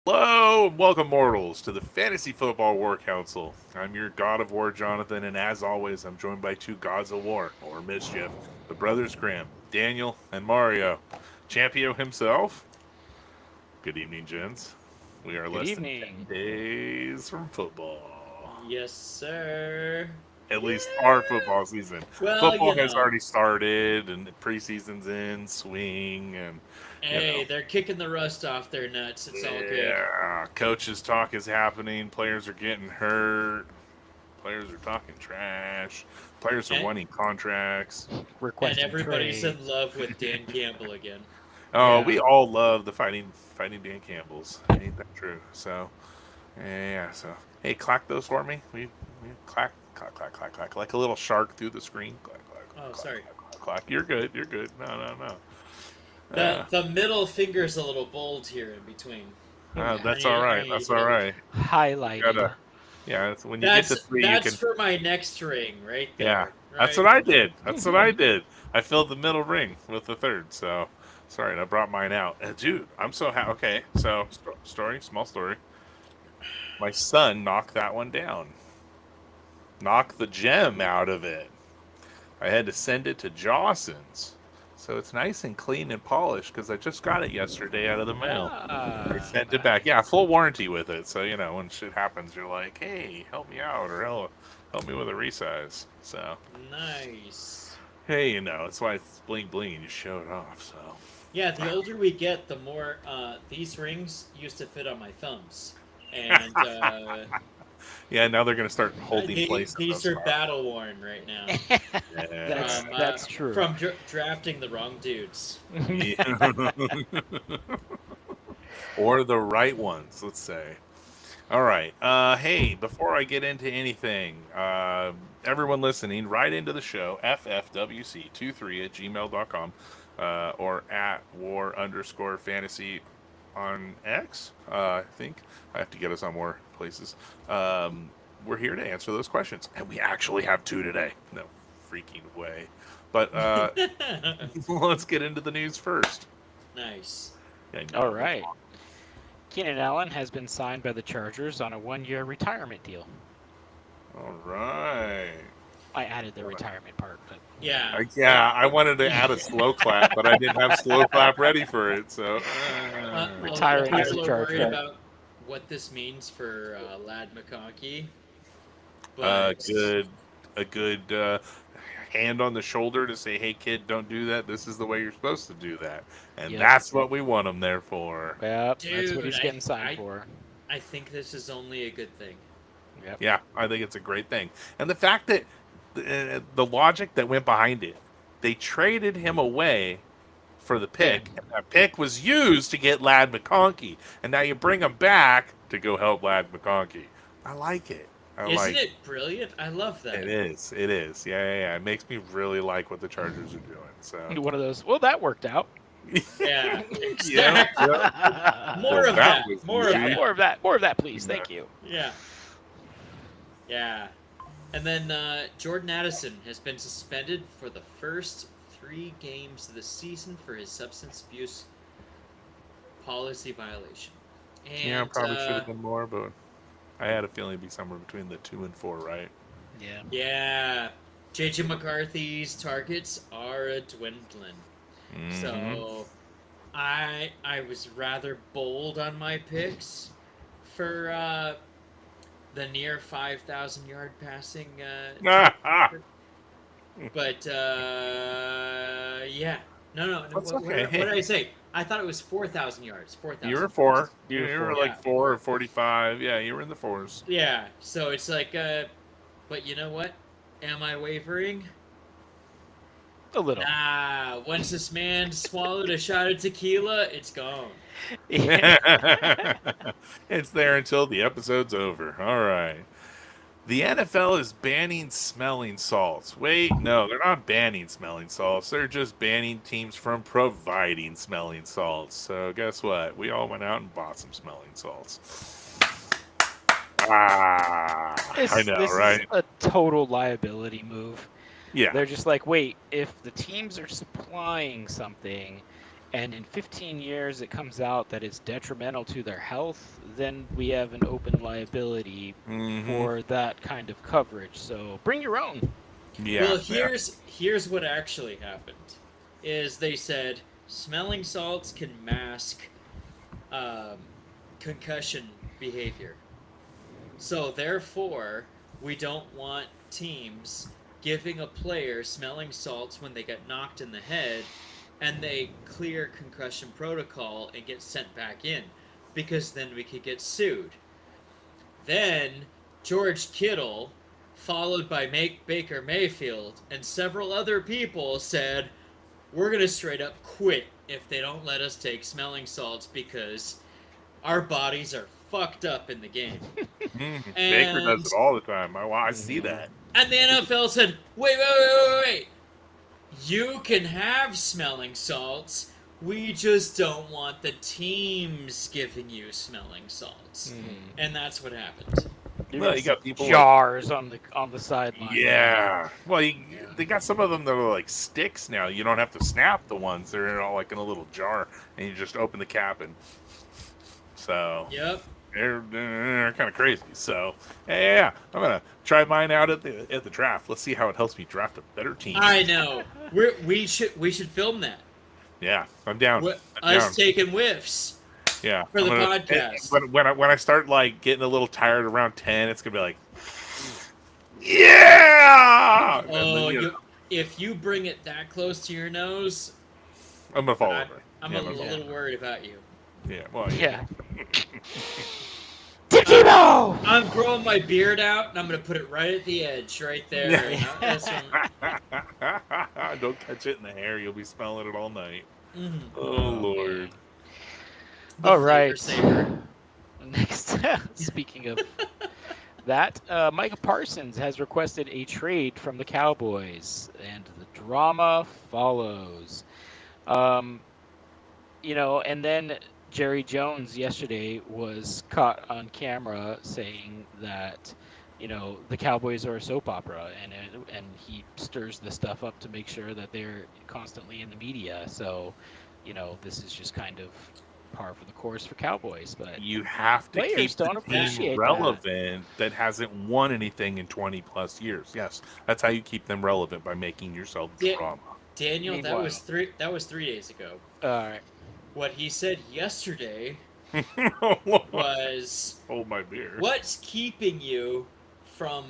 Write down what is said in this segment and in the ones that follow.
Hello, and welcome, mortals, to the Fantasy Football War Council. I'm your God of War, Jonathan, and as always, I'm joined by two gods of war, or mischief, the brothers Grimm, Daniel, and Mario. Champio himself. Good evening, gents. We are Good less than 10 evening. days from football. Yes, sir. At Yeah. least our football season. Well, Football has already started, and the preseason's in swing, and you know. hey, they're kicking the rust off their nuts. It's all good. Yeah, coaches talk is happening. Players are getting hurt. Players are talking trash. Players are And, wanting contracts. and Requesting everybody's in trades. love with Dan Campbell again. Oh, Yeah. we all love the fighting Dan Campbells. Ain't that true? So, yeah. So, hey, clack those for me. We clack, clack, clack, clack, clack, like a little shark through the screen. Clack, clack, Oh, clack, sorry. clack, clack, clack. You're good. You're good. No, no, no. The middle finger's a little bold here in between. That's all I right. need That's to all get right. Highlighting. Gotta. Yeah. When you get to That's three, you that's can. for my next ring right Yeah, there. that's Right. what I did. That's what I did. I filled the middle ring with the third. So, sorry, I brought mine out. Dude, I'm so happy. Okay, so story, small story. My son knocked that one down. Knocked the gem out of it. I had to send it to Jawson's. So it's nice and clean and polished because I just got it yesterday out of the mail. They sent it back. Yeah, full warranty with it. So, when shit happens, you're like, hey, help me out or help me with a resize. So, Nice. hey, it's why it's bling bling. You show it off. So, Yeah, the older we get, the more these rings used to fit on my thumbs, and yeah, now they're gonna start holding place in these those are spots. battle worn right now Yeah. that's from that's true. drafting the wrong dudes. Yeah. Or the right ones, let's say. All right. Hey, before I get into anything, everyone listening, write into the show, ffwc23 at gmail.com, or at war underscore fantasy on X, I think. I have to get us on more places. We're here to answer those questions, and we actually have two today. No freaking way. But let's get into the news first. Nice. I All know. right. Keenan Allen has been signed by the Chargers on a 1-year retirement deal. All right. I added the retirement part, but Yeah. Yeah, I wanted to add a slow clap, but I didn't have slow clap ready for it. So, A lot of retiring as a people are worried Charger. about what this means for Lad McConkey, but good, a good hand on the shoulder to say, "Hey, kid, don't do that. This is the way you're supposed to do that," and Yep. that's what we want him there for. Yep. That's what dude, he's getting signed for. I think this is only a good thing. Yep. Yeah, I think it's a great thing, and the fact that the logic that went behind it, they traded him away for the pick, and that pick was used to get Lad McConkey, and now you bring him back to go help Lad McConkey. I like it. I Isn't like it brilliant? I love that. it. Is. It is. Yeah, yeah, yeah. It makes me really like what the Chargers are doing. So, One of those. Well, that worked out. Yeah, yeah, exactly. yeah. More Well, of that that. was More of Yeah, easy. that. more of that. More of that, please. Yeah. Thank you. Yeah. Yeah. And then Jordan Addison has been suspended for the first 3 games of the season for his substance abuse policy violation. Yeah, And probably should have been more, but I had a feeling it'd be somewhere between the 2 and 4, right? Yeah. yeah, JJ McCarthy's targets are a dwindling. Mm-hmm. So I was rather bold on my picks for the near 5,000 yard passing but yeah, no. That's What okay. did I say? I thought it was 4,000 yards. 4,000. You were 4. You You were were 4. like Yeah. 4 or 45. Yeah, you were in the 4s. Yeah. So it's like, but you know what? Am I wavering? A little. Once this man swallowed a shot of tequila, it's gone. It's there until the episode's over. All right. The NFL is banning smelling salts. Wait, no, they're not banning smelling salts. They're just banning teams from providing smelling salts. So guess what? We all went out and bought some smelling salts. I know, This is right? a total liability move. Yeah. They're just like, wait, if the teams are supplying something and in 15 years it comes out that it's detrimental to their health, then we have an open liability for that kind of coverage. So bring your own. Yeah. Well, yeah. here's what actually happened. Is they said smelling salts can mask um, concussion behavior. So therefore, we don't want teams giving a player smelling salts when they get knocked in the head and they clear concussion protocol and get sent back in, because then we could get sued. Then George Kittle, followed by Baker Mayfield and several other people, said, we're going to straight up quit if they don't let us take smelling salts because our bodies are fucked up in the game. Baker does And it all the time. I see that. and the NFL said, wait. You can have smelling salts. We just don't want the teams giving you smelling salts. And that's what happened. Well, you got people jars on the sideline. Yeah. Well, they got some of them that are like sticks now. You don't have to snap the ones. They're all like in a little jar, and you just open the cap and. So. Yep. They're kind of crazy. So yeah, I'm gonna try mine out at the draft. Let's see how it helps me draft a better team. I know. We should film that. Yeah, I'm down. Us taking whiffs. Yeah, for the podcast. When I start like getting a little tired around 10, it's gonna be like, yeah. Oh, if you bring it that close to your nose, I'm gonna fall over. I'm a little worried about you. Yeah. Well. Yeah. Dickie-Mo! I'm growing my beard out, and I'm going to put it right at the edge, right there. Don't catch it in the hair. You'll be smelling it all night. Mm-hmm. Oh, Lord. All right. Next, speaking of that, Micah Parsons has requested a trade from the Cowboys, and the drama follows. And then Jerry Jones yesterday was caught on camera saying that, the Cowboys are a soap opera, and he stirs the stuff up to make sure that they're constantly in the media. So, this is just kind of par for the course for Cowboys. But you have to keep the team relevant that hasn't won anything in 20 plus years. Yes, that's how you keep them relevant, by making yourself drama. Daniel, that was 3 days ago. All right. What he said yesterday was, "Hold my beer. What's keeping you from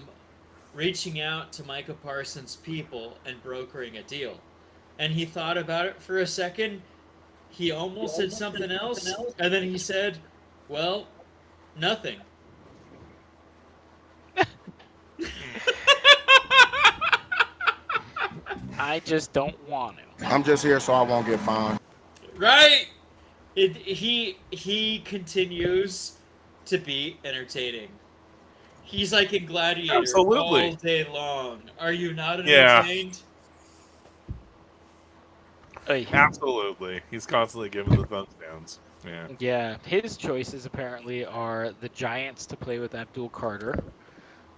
reaching out to Micah Parsons' people and brokering a deal?" And he thought about it for a second. He almost said something else, and then he said, "Well, nothing." I just don't want to. I'm just here so I won't get fined. Right? He continues to be entertaining. He's like in Gladiator all day long. Are you not entertained? Yeah. Absolutely. He's constantly giving the thumbs downs. Yeah. Yeah. His choices apparently are the Giants to play with Abdul Carter,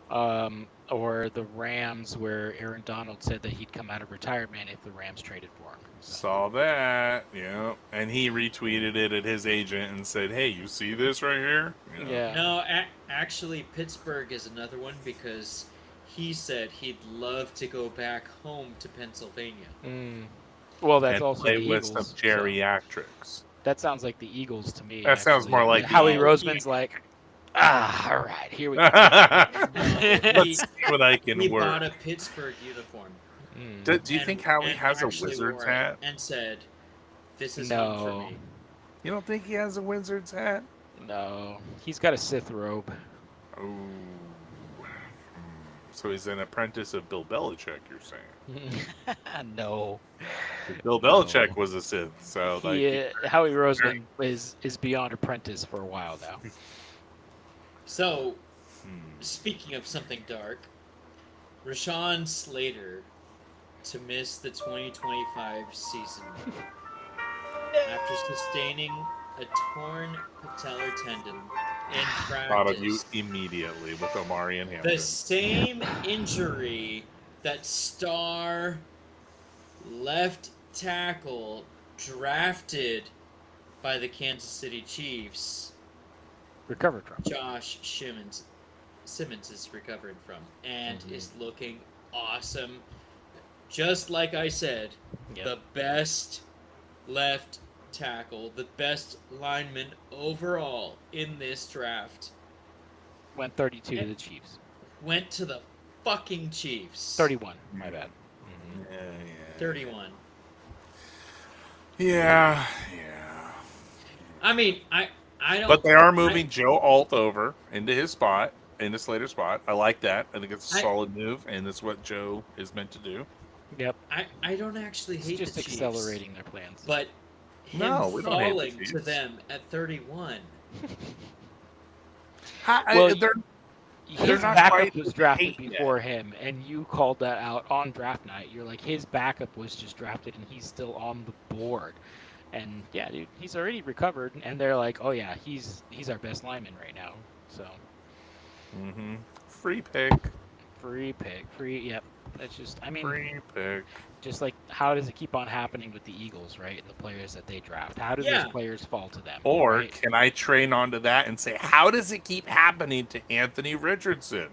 or the Rams, where Aaron Donald said that he'd come out of retirement if the Rams traded for him. So. Saw that, yeah. And he retweeted it at his agent and said, "Hey, you see this right here?" Yeah. No, actually, Pittsburgh is another one, because he said he'd love to go back home to Pennsylvania. Well, that's and also play the with Eagles, some geriatrics. So that sounds like the Eagles to me. That sounds more like Howie Roseman's like, all right, here we go. Let's see what I can work. He bought a Pittsburgh uniform. Do you think Howie has a Wizards hat? And said, "This is home for me." You don't think he has a Wizards hat? No, he's got a Sith robe. Oh, so he's an apprentice of Bill Belichick, you're saying? No. Bill Belichick was a Sith, so like Howie Roseman is beyond apprentice for a while now. So, speaking of something dark, Rashawn Slater to miss the 2025 season after sustaining a torn patellar tendon in practice. Thought of you immediately with Omari and Hampton. The same injury that star left tackle drafted by the Kansas City Chiefs, Recovered from. Josh Simmons is recovering from, and is looking awesome. Just like I said, the best left tackle, the best lineman overall in this draft. Went 32 to the Chiefs. Went to the fucking Chiefs. 31, my bad. Yeah. 31. Yeah. I mean, I don't. But they are moving Joe Alt over into his spot, into Slater's spot. I like that. I think it's a solid move, and that's what Joe is meant to do. Yep. I don't actually It's hate just the Chiefs, accelerating their plans. but him We don't hate the falling to Chiefs. them at 31. Well, They're his not backup quite was drafted hate before him, and you called that out on draft night. You're like, his backup was just drafted, and he's still on the board. And yeah, dude, he's already recovered, and they're like, oh yeah, he's our best lineman right now. So free pick. Yep. That's just, I mean, Free pick. just like, how does it keep on happening with the Eagles, right? And the players that they draft. How do those players fall to them? Or right? can I train onto that and say, how does it keep happening to Anthony Richardson?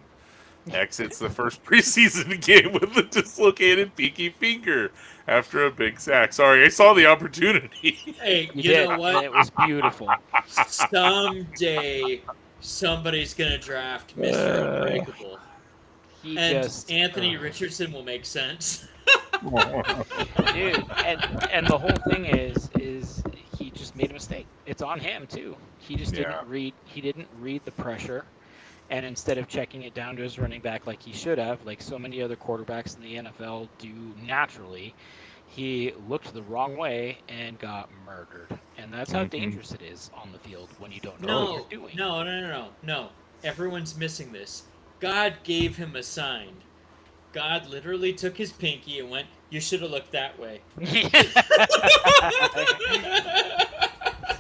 Exits the first preseason game with a dislocated pinky finger after a big sack. Sorry, I saw the opportunity. Hey, You you did, know and what? it was beautiful. Someday somebody's gonna draft Mr. Unbreakable, He and just Anthony Richardson will make sense. dude, and the whole thing is he just made a mistake. It's on him too. He just didn't read the pressure, and instead of checking it down to his running back like he should have, like so many other quarterbacks in the NFL do naturally, he looked the wrong way and got murdered. And that's how dangerous it is on the field when you don't know what you're doing. No. Everyone's missing this. God gave him a sign. God literally took his pinky and went, "You should have looked that way."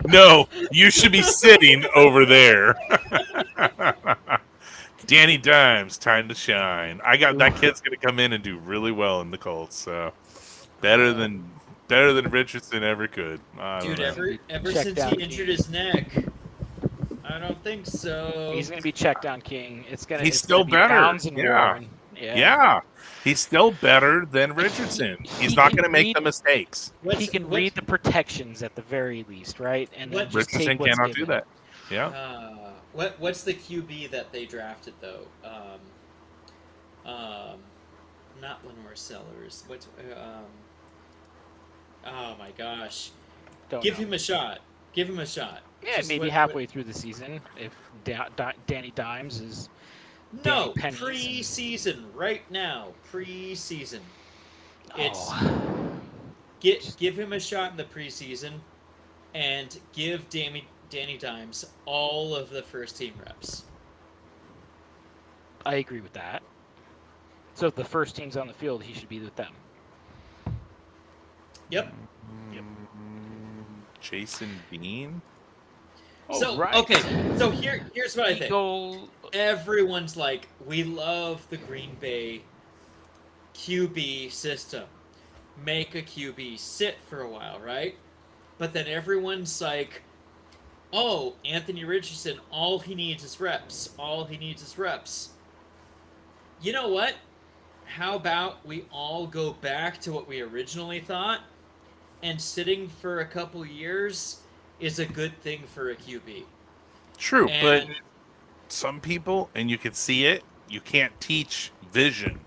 No, you should be sitting over there. Danny Dimes, time to shine. That kid's gonna come in and do really well in the Colts. So better than Richardson ever could. Dude, ever Check since down he injured his neck, I don't think so. He's going to be check down king. He's still be better. Downs and Yeah. Warren. Yeah, he's still better than Richardson. He's not going to make the mistakes. He can read the protections at the very least, right? And then just Richardson take what's cannot do given. that. Yeah. What's the QB that they drafted though? Not Lenore Sellers. What's oh my gosh! Give him a shot. Give him a shot. Yeah, Just maybe halfway through the season if Danny Dimes is. No, Danny Pennies preseason right now. Preseason. It's Oh. give him a shot in the preseason, and give Danny Dimes all of the first team reps. I agree with that. So if the first team's on the field, he should be with them. Yep. Jason Bean. So right. okay, so here's what I think. Eagle. Everyone's like, we love the Green Bay QB system. Make a QB sit for a while, right? But then everyone's like, oh, Anthony Richardson, all he needs is reps. All he needs is reps. You know what? How about we all go back to what we originally thought? And sitting for a couple years is a good thing for a QB. True, And- but some people, and you can see it, you can't teach vision.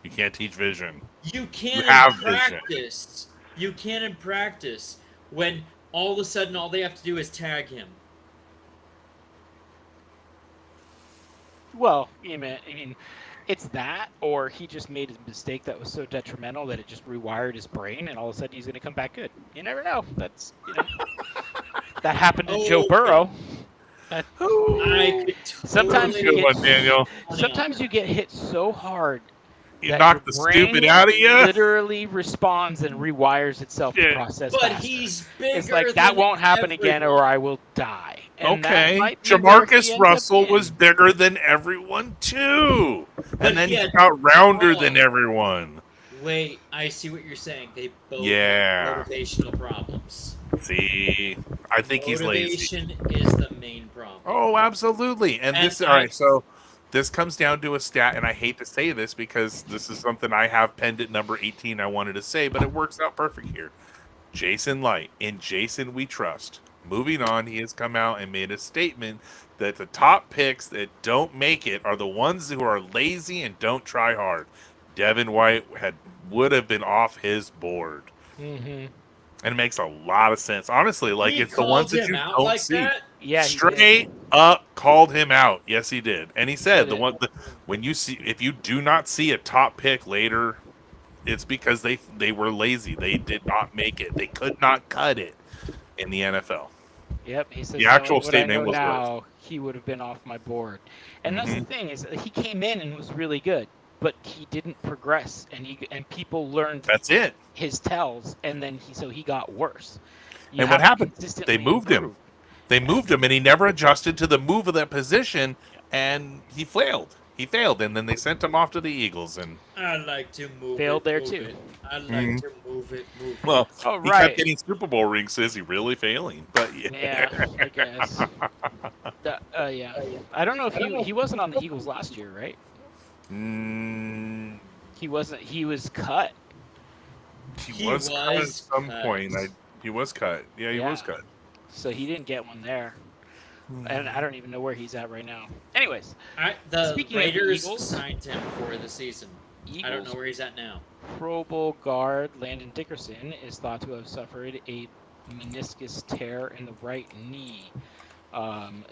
You can't teach vision. You can You have in vision. practice. You can in practice when all of a sudden all they have to do is tag him. Well, I mean, it's that, or he just made a mistake that was so detrimental that it just rewired his brain, and all of a sudden he's going to come back good. You never know. That's that happened to Joe Burrow. I could Sometimes totally you Good get- one, Daniel. Sometimes you get hit so hard You that knocked your the brain stupid out of you. literally responds and rewires itself to Yeah. process But faster. he's bigger. It's like that than won't happen again, everyone. or I will die. And that Okay, might be where he Jamarcus ends Russell up was being. bigger than everyone too, But and then he he had got rounder Braun. than everyone. Wait, I see what you're saying. They both Yeah. have motivational problems. See, I think he's lazy. Motivation is the main problem. Oh, absolutely. And And this, all right, so this comes down to a stat, and I hate to say this because this is something I have penned at number 18 I wanted to say, but it works out perfect here. Jason Light, in Jason We Trust. Moving on, he has come out and made a statement that the top picks that don't make it are the ones who are lazy and don't try hard. Devin White would have been off his board. Mm-hmm. And it makes a lot of sense. Honestly, like, he it's the ones that called you him out don't like see. that? Yeah, he Straight did. up called him out. Yes, he did. And he said Did it. when you see, if you do not see a top pick later, it's because they were lazy. They did not make it. They could not cut it in the NFL. Yep, he says The actual what I statement know was now, he would have been off my board. And that's the thing is, he came in and was really good, but he didn't progress, and people learned That's it. his tells, and then he got worse. You And what have to happened? consistently They moved him. improve. They moved him, and he never adjusted to the move of that position, and he failed. He failed, and then they sent him off to the Eagles. And I like to move Failed it, there move too. it. I like to move it, move it. well, Oh, he right. kept getting Super Bowl rings. So is he really failing? But Yeah, I guess. Yeah. I don't know if he wasn't on the Eagles last year, right? Mm, He wasn't. He was cut. he was cut at some cut. point. He was cut. Yeah, he was cut. So he didn't get one there. And I don't even know where he's at right now. Anyways, The Speaking of the Raiders Eagles- signed him for the season. I don't know where he's at now. Pro Bowl guard Landon Dickerson is thought to have suffered a meniscus tear in the right knee.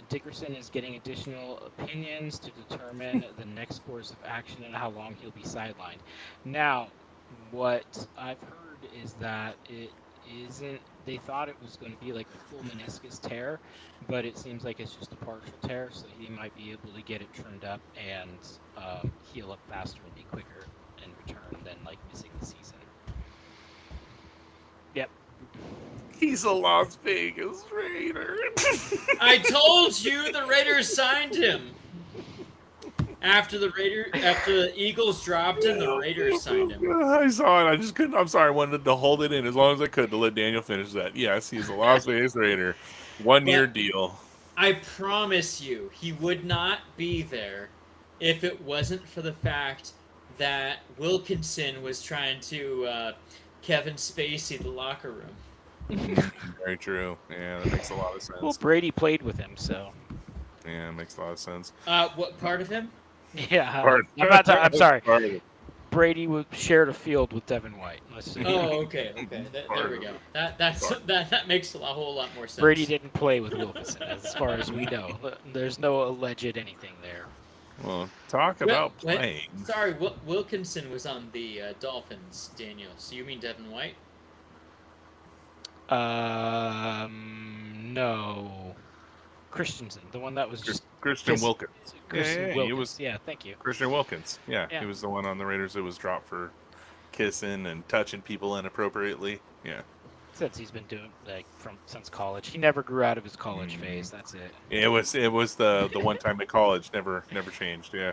Dickerson is getting additional opinions to determine the next course of action and how long he'll be sidelined. Now, what I've heard is that it isn't. They thought it was going to be like a full meniscus tear, but it seems like it's just a partial tear, so he might be able to get it trimmed up and heal up faster and be quicker and return than like missing the season. Yep. He's a Las Vegas Raider. I told you the Raiders signed him. After the Eagles dropped him, the Raiders signed him. I saw it. I just couldn't. I'm sorry. I wanted to hold it in as long as I could to let Daniel finish that. Yes, he's a Las Vegas Raider. 1 year deal. I promise you, he would not be there if it wasn't for the fact that Wilkinson was trying to Kevin Spacey the locker room. Very true. Yeah, that makes a lot of sense. Well, Brady played with him, so. Yeah, it makes a lot of sense. What part of him? Yeah. Part- I'm sorry. part of it. Brady shared a field with Devin White. Let's see. Oh, okay. There we go. That makes a whole lot more sense. Brady didn't play with Wilkinson, as far as we know. There's no alleged anything there. Well, talk about playing. Sorry, Wilkinson was on the Dolphins, Daniel. So you mean Devin White? No. Christensen, the one that was just Christian Wilkins. Christian Yeah, Wilkins. he was Yeah, thank you. Christian Wilkins. Yeah, Yeah. he was the one on the Raiders that was dropped for kissing and touching people inappropriately. Yeah. Since he's been doing since college, he never grew out of his college phase. That's it. It was the one time at college never changed. Yeah.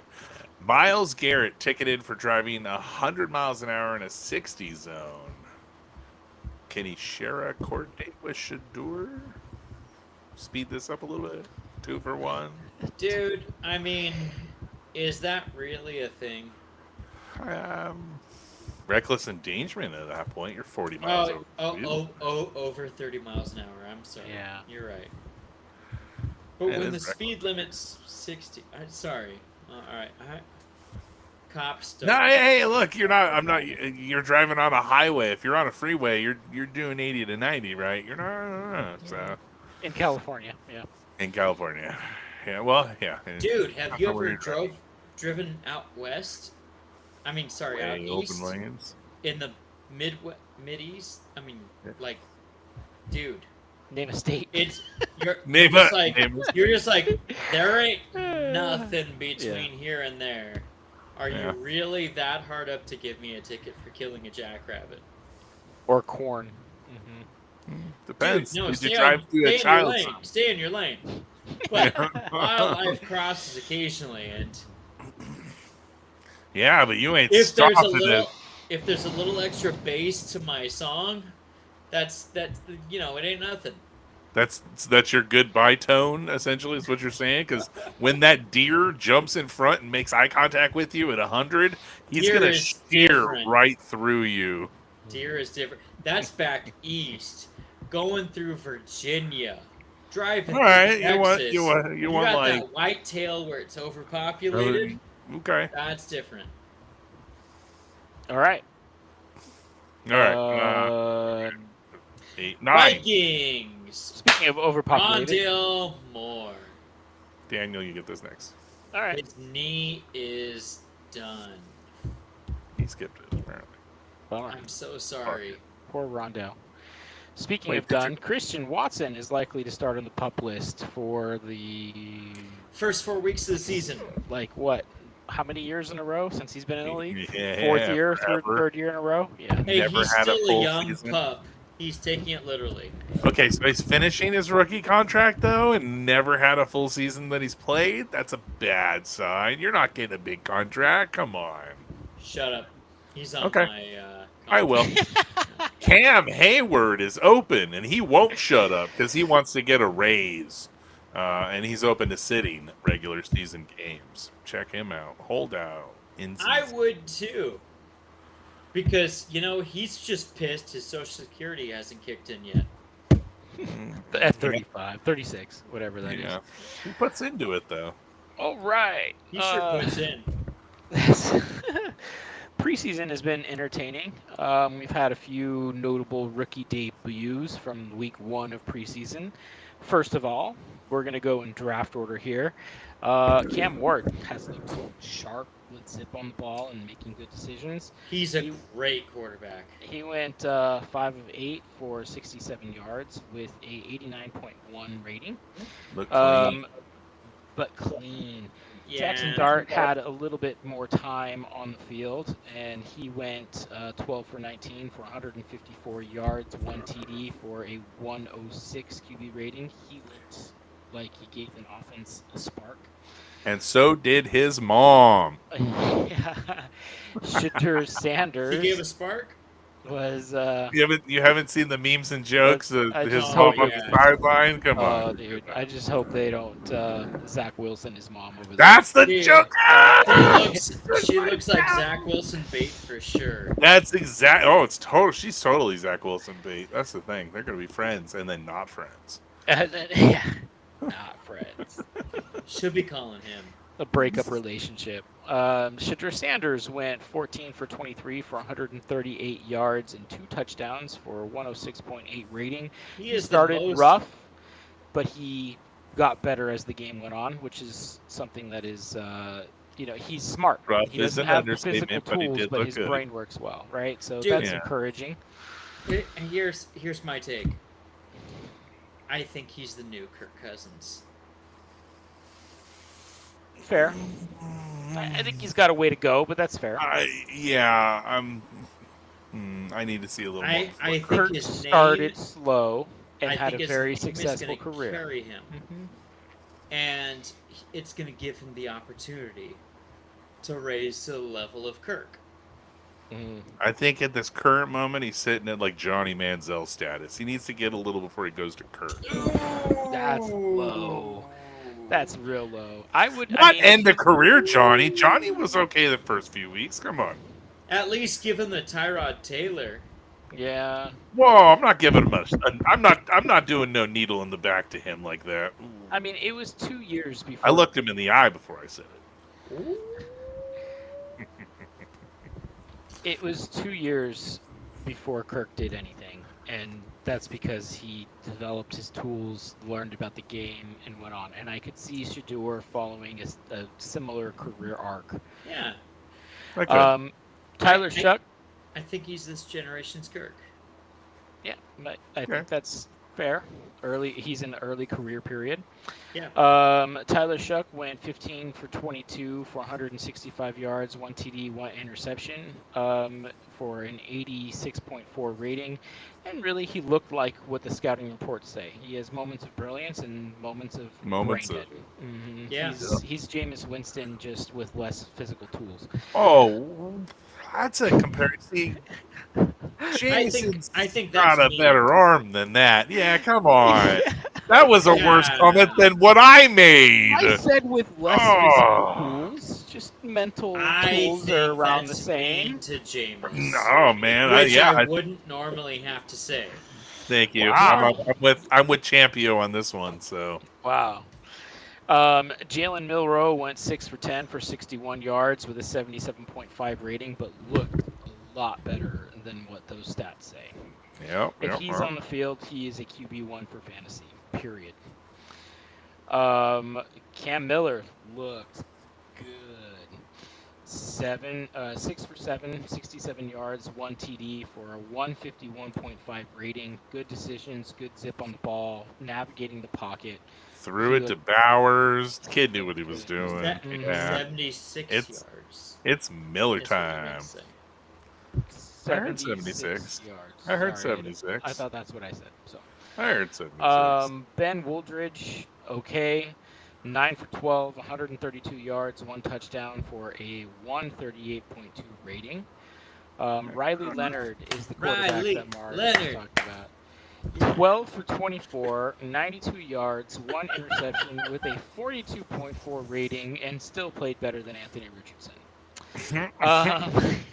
Myles Garrett ticketed for driving 100 miles an hour in a 60 zone. Can he share a court date with Shador? Speed this up a little bit. 2 for 1. Dude, I mean, is that really a thing? Reckless endangerment at that point. You're 40 miles over. Over 30 miles an hour. I'm sorry. Yeah. You're right. But It when the is speed limit's 60, sorry. All right. Cops don't. No, hey, look, you're not. I'm not. You're driving on a highway. If you're on a freeway, you're doing 80 to 90, right? You're not. So In California, yeah. in California, yeah. Well, yeah. Dude, have you Where ever you're driven out west? I mean, sorry, out driving. east. Open lanes. In the mid-east? I mean, like, dude, Name a state. you're Name just a- like name a- you're just like there ain't nothing between here and there. Are Yeah. you really that hard up to give me a ticket for killing a jackrabbit? Or corn. Depends. Dude, no, Did you stay drive on- through a stay in your child lane. zone? Stay in your lane. But wildlife crosses occasionally, and Yeah, but you ain't if there's a stopping little, it. if there's a little extra bass to my song, that's it ain't nothing. That's your goodbye tone, essentially, is what you're saying. Because when that deer jumps in front and makes eye contact with you at 100, he's Deer gonna is shear different. right through you. Deer is different. That's back east, going through Virginia, driving All through right, Texas. you When you want got like that white tail where it's overpopulated. okay, That's different. All right. all right, 8, 9. Vikings. Speaking of overpopulated. Rondale Moore. Daniel, you get this next. All right. His knee is done. He skipped it apparently. Bummer. I'm so sorry. Poor Rondell. Speaking Wait, of did you- done, Christian Watson is likely to start on the PUP list for the First 4 weeks of the season. like what? How many years in a row since he's been in the league? Yeah, Fourth year, forever. third year in a row. Yeah. Hey, Never he's had a still a full young season. pup. He's taking it literally. Okay, so he's finishing his rookie contract though, and never had a full season that he's played. That's a bad sign. You're not getting a big contract. Come on. Shut up. He's on Okay. my. I will. Cam Hayward is open, and he won't shut up because he wants to get a raise, and he's open to sitting regular season games. Check him out. Hold out in season. I would too. Because, he's just pissed his Social Security hasn't kicked in yet. At 35, 36, whatever that is. Yeah, he puts into it though. All right. He sure puts in. Preseason has been entertaining. We've had a few notable rookie debuts from week 1 of preseason. First of all, we're going to go in draft order here. Cam Ward has looked sharp with zip on the ball and making good decisions. He's a great quarterback. He went 5 of 8 for 67 yards with a 89.1 rating. Look clean. But clean. Yeah. Jackson Dart had a little bit more time on the field, and he went 12 for 19 for 154 yards, 1 TD for a 106 QB rating. He looked like he gave an offense a spark. And so did his mom. Shitter Sanders He gave a spark? was You haven't seen the memes and jokes of I his just mom hope on the sideline? Come oh on. dude, I just hope they don't Zach Wilson his mom over there. That's the Dude. joke. She looks like Zach Wilson bait for sure. That's exact. Oh, it's total. She's totally Zach Wilson bait. That's the thing. They're gonna be friends and then not friends. Yeah, not friends. Should be calling him. A breakup relationship. Shitter Sanders went 14 for 23 for 138 yards and 2 touchdowns for 106.8 rating. He started rough, but he got better as the game went on, which is something that is, he's smart. Rough He doesn't is an have the physical understatement, but he tools, did but look his good. brain works well, right? So Dude. that's Yeah. encouraging. Here's my take. I think he's the new Kirk Cousins. Fair. I think he's got a way to go, but that's fair. I need to see a little more. I think Kurt his started name, slow and I had think a his very name is successful gonna career. carry him, Mhm. and it's going to give him the opportunity to raise to the level of Kirk. Mhm. I think at this current moment he's sitting at like Johnny Manziel status. He needs to get a little before he goes to Kirk. That's low. That's real low. I would Not I mean, end the career, Johnny. Johnny was okay the first few weeks. Come on. At least give him the Tyrod Taylor. Yeah. Whoa, I'm not giving him I'm not doing no needle in the back to him like that. Ooh. I mean, it was 2 years before. I looked him in the eye before I said it. It was 2 years before Kirk did anything, and that's because he developed his tools, learned about the game, and went on. And I could see Shador following a similar career arc. Yeah, Okay. Tyler I- Shuck, I think he's this generation's Kirk. yeah, but I Okay. think that's fair. He's in the early career period. Yeah. Tyler Shuck went 15 for 22 for 165 yards, 1 TD, 1 interception, for an 86.4 rating. And really, he looked like what the scouting reports say. He has moments of brilliance and moments of Moments brain of dead. Hmm Yeah. He's Jameis Winston just with less physical tools. Oh, that's a comparison. See, I think Jason's that's got a mean. better arm than that. Yeah, come on. That was a worse comment Yeah. than what I made. I said with less physical Oh, tools, just mental I tools are think around the that's mean same. to Jameis, no, man. which I Yeah, wouldn't normally have to say. thank you. Wow. I'm with Champio on this one. So Wow. Jalen Milroe went 6 for 10 for 61 yards with a 77.5 rating, but looked a lot better than what those stats say. If he's on the field, he is a QB1 for fantasy, period. Cam Miller looked good. 6 for 7, 67 yards, 1 TD for a 151.5 rating. Good decisions, good zip on the ball, navigating the pocket. threw it to Bowers. The kid knew what he was doing. Yeah, 76 it's yards. it's Miller Is what you meant time. to say. I heard 76. yards. I heard Sorry, 76. I thought that's what I said. So, I heard 76. Ben Wooldridge, okay. 9 for 12, 132 yards, 1 touchdown for a 138.2 rating. Riley Leonard is the quarterback Riley that Mark Leonard. talked about. 12 for 24, 92 yards, 1 interception with a 42.4 rating, and still played better than Anthony Richardson.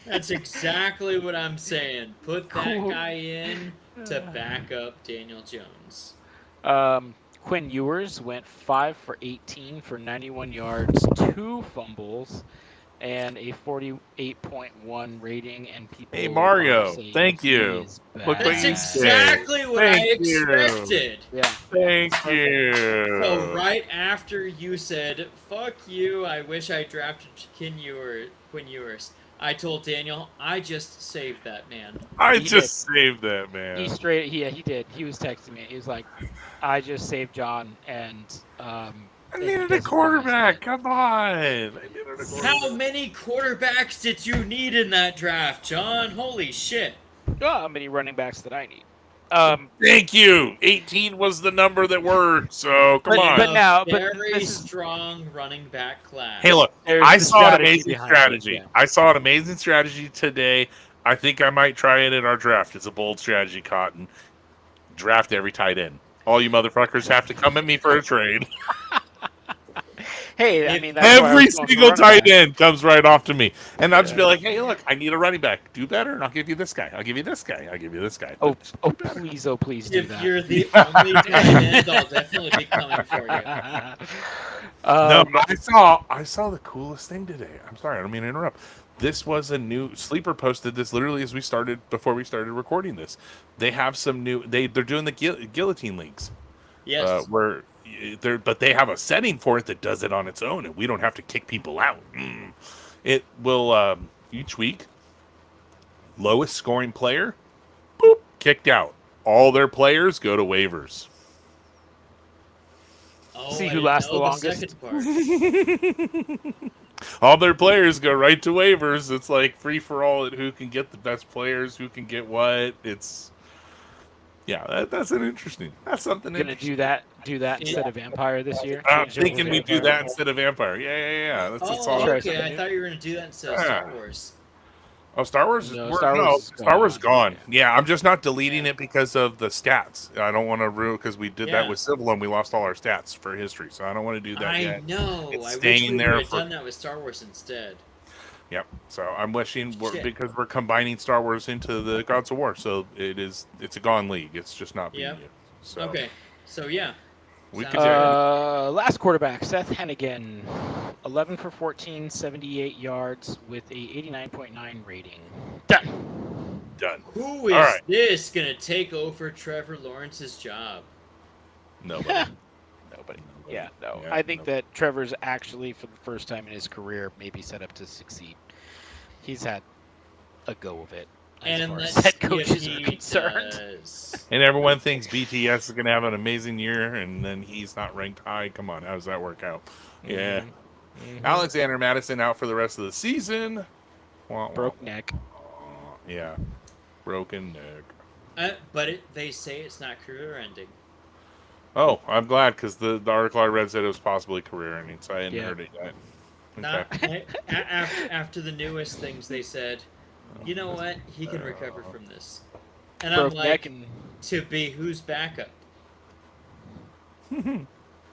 That's exactly what I'm saying. Put that Cool. guy in to back up Daniel Jones. Quinn Ewers went 5 for 18 for 91 yards, 2 fumbles, and a 48.1 rating. And people Hey, Mario, are saying thank he you. is Look what That's you bad. said. exactly what I Thank you. expected. Yeah. Thank Perfect. So you. right after you said, fuck you, I wish I drafted Quinn Ewers, I told Daniel, I just saved that man. I He just saved that, He man. he did. He was texting me. He was like, "I just saved John, and I and needed he a doesn't realize quarterback. that." Come on. I needed a quarterback. How many quarterbacks did you need in that draft, John? Holy shit. Oh, how many running backs that I need? Thank you. 18 was the number that worked. So come But- on. but now- Very this is- strong running back class. Hey, look, There's I the saw an strategy amazing behind it, strategy. yeah. I saw an amazing strategy today. I think I might try it in our draft. It's a bold strategy, Cotton. Draft every tight end. All you motherfuckers have to come at me for a trade. Hey, I If mean, that's why I Every was going for single running tight back. end comes right off to me. And I'll just be Yeah. like, hey, look, I need a running back. Do better, and I'll give you this guy. I'll give you this guy. I'll give you this guy. Oh, Just oh, do better. please do if that. you're the only tight end, I'll definitely be coming for you. No, but I saw the coolest thing today. I'm sorry, I don't mean to interrupt. This was a new Sleeper posted this literally as we started before we started recording this. They have some new they're doing the guillotine leagues. Yes. Where but they have a setting for it that does it on its own, and we don't have to kick people out. It will each week lowest scoring player, boop, kicked out. All their players go to waivers. Oh, See I who didn't lasts the know longest. second part. All their players go right to waivers. It's like free for all at who can get the best players, who can get what. It's that's an interesting. That's something Gonna interesting. do that instead of Vampire this year. I'm Change it over thinking to we do Vampire. that instead of Vampire. Yeah. That's Oh, all. Try okay. something I new. thought you were going to do that instead of Star Wars. Oh, Star Wars is No, no, Star Wars is gone. gone. Yeah, I'm just not deleting it because of the stats. I don't want to ruin because we did that Yeah. with Civil and we lost all our stats for history. So I don't want to do that I yet. know. It's I wish staying we there would have for- done that with Star Wars instead. Yep. So I'm wishing Shit. because we're combining Star Wars into the Gods of War. So it's a gone league. It's just not being Yep. used. So Okay. So, yeah. we Sounds could good. Last quarterback, Seth Hennigan, 11 for 14, 78 yards with a 89.9 rating. Done. done. Who is All right. this going to take over Trevor Lawrence's job? Nobody. Nobody. Yeah, no. Yeah, I think no. that Trevor's actually, for the first time in his career, maybe set up to succeed. He's had a go of it as And far as let's head see if coaches are he concerned. does. And everyone thinks BTS is going to have an amazing year, and then he's not ranked high. Come on, how does that work out? Yeah. Mhm. Alexander Madison out for the rest of the season. Wah, wah, Broke neck. wah. Yeah. Broken neck. But they say it's not career ending. Oh, I'm glad because the article I read said it was possibly career ending, so I hadn't Yeah. heard it yet. Not after the newest things they said. You know what? He can recover from this. And I'm Broke neck like, and to be whose backup?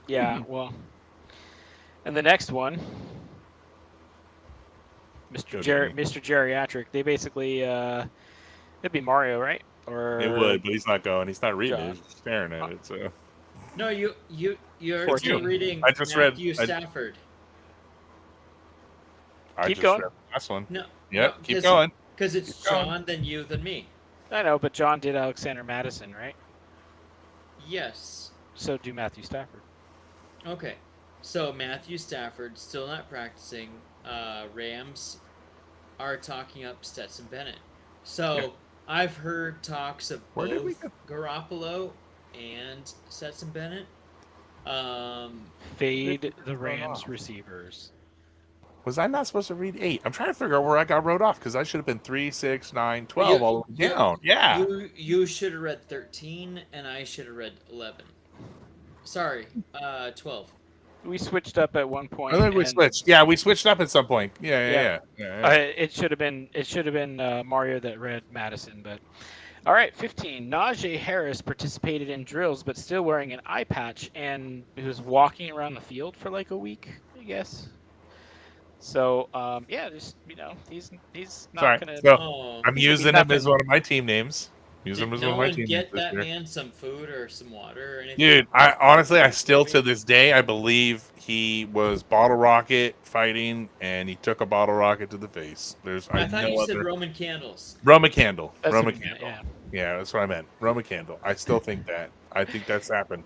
yeah, well, and the next one, Go to me. Mr. Geriatric. They basically it'd be Mario, right? Or It would, but he's not going. He's not reading John. it. He's just staring at it. So No, you're 14. reading I just read- Matthew Stafford. I Keep just going. read the last one. No. Yep, no, keep going. Because it's Keep going. John, then you, then me. I know, but John did Alexander Madison, right? Yes. So do Matthew Stafford. Okay. So Matthew Stafford still not practicing. Rams are talking up Stetson Bennett. So Yeah. I've heard talks of Where did we both Garoppolo and Stetson Bennett. Fade the going Rams off? receivers. Was I not supposed to read 8? I'm trying to figure out where I got wrote off because I should have been 3, 6, 9, 12 all the way down. Yeah. You should have read 13, and I should have read 11. Sorry, 12. We switched up at one point. I think we and, switched. Yeah, we switched up at some point. Yeah. It should have been Mario that read Madison, but all right. 15. Najee Harris participated in drills, but still wearing an eye patch, and he was walking around the field for like a week, I guess. So just he's Sorry. not gonna. So Oh, I'm He's gonna be using him as nothing. one of my team names. Using him did as no one of my one team get names this that year. man some food or some water or anything? Dude, I still to this day I believe he was Bottle Rocket fighting, and he took a bottle rocket to the face. I thought you said other Roman candles. Roman candle. That's Roman what he meant, candle. Yeah, that's what I meant. Roman candle. I still think that. I think that's happened.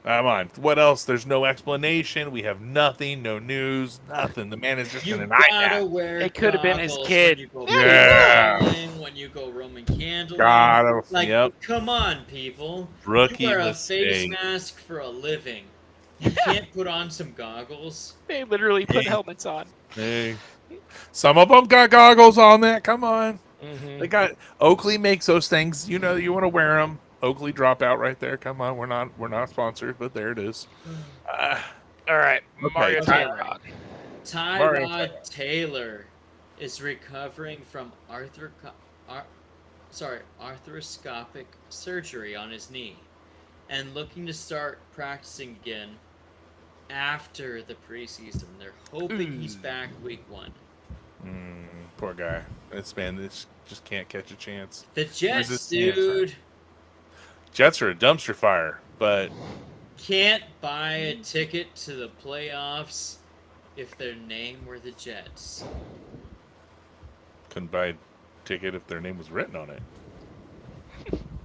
Come on. What else? There's no explanation. We have nothing. No news. Nothing. The man is just You in an eye gotta patch. wear. It could have been his goggles kid. When you go Yeah. bowling, when you go Roman candle. Gotta. Like, Yep. come on, people. Rookie You wear a mistake. face mask for a living. You can't put on some goggles. They literally put Hey. helmets on. Hey. Some of them got goggles on that. Come on. Mm-hmm. They got Oakley makes those things. You know, you want to wear them. Oakley drop out right there. Come on, we're not sponsored, but there it is. All right, Okay, Mario Tyrod. Taylor. Tyrod Taylor is recovering from arthroscopic surgery on his knee and looking to start practicing again after the preseason. They're hoping he's back week 1. Poor guy. This just can't catch a chance. The Where's Jets, this chance, dude, Jets are a dumpster fire, but can't buy a ticket to the playoffs if their name were the Jets. couldn't buy a ticket if their name was written on it.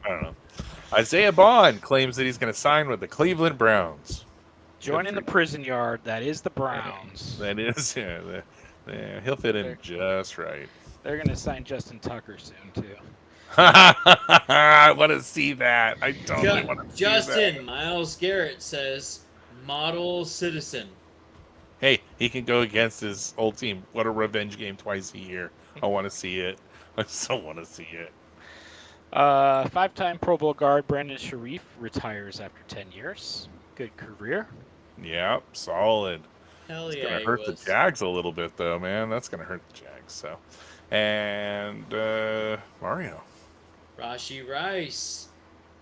I don't know. Isaiah Bond claims that he's going to sign with the Cleveland Browns. Joining the prison yard, that is the Browns. That is, he'll fit in just right. They're going to sign Justin Tucker soon, too. I want to see that. I totally want to see Justin, that. Myles Garrett says, model citizen. Hey, he can go against his old team. What a revenge game twice a year. I want to see it. I so want to see it. 5-time Pro Bowl guard Brandon Sharif retires after 10 years. Good career. Yep, solid. Hell It's yeah, gonna he hurt was. the Jags a little bit, though, man. That's gonna hurt the Jags. So, and Mario. Rashi Rice.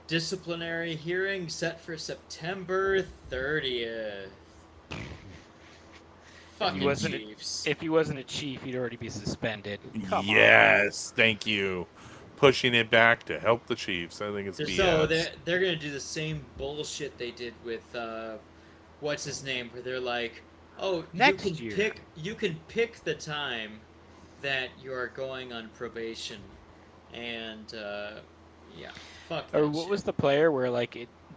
Disciplinary hearing set for September 30th. Fucking wasn't- Chiefs. If he wasn't a Chief, he'd already be suspended. Come Yes, thank you. Pushing it back to help the Chiefs. I think it's BS. So they're gonna do the same bullshit they did with what's his name, where they're like, oh, Next you can year. you can pick the time that you are going on probation, and yeah, fuck. on. Or that what shit. was the player where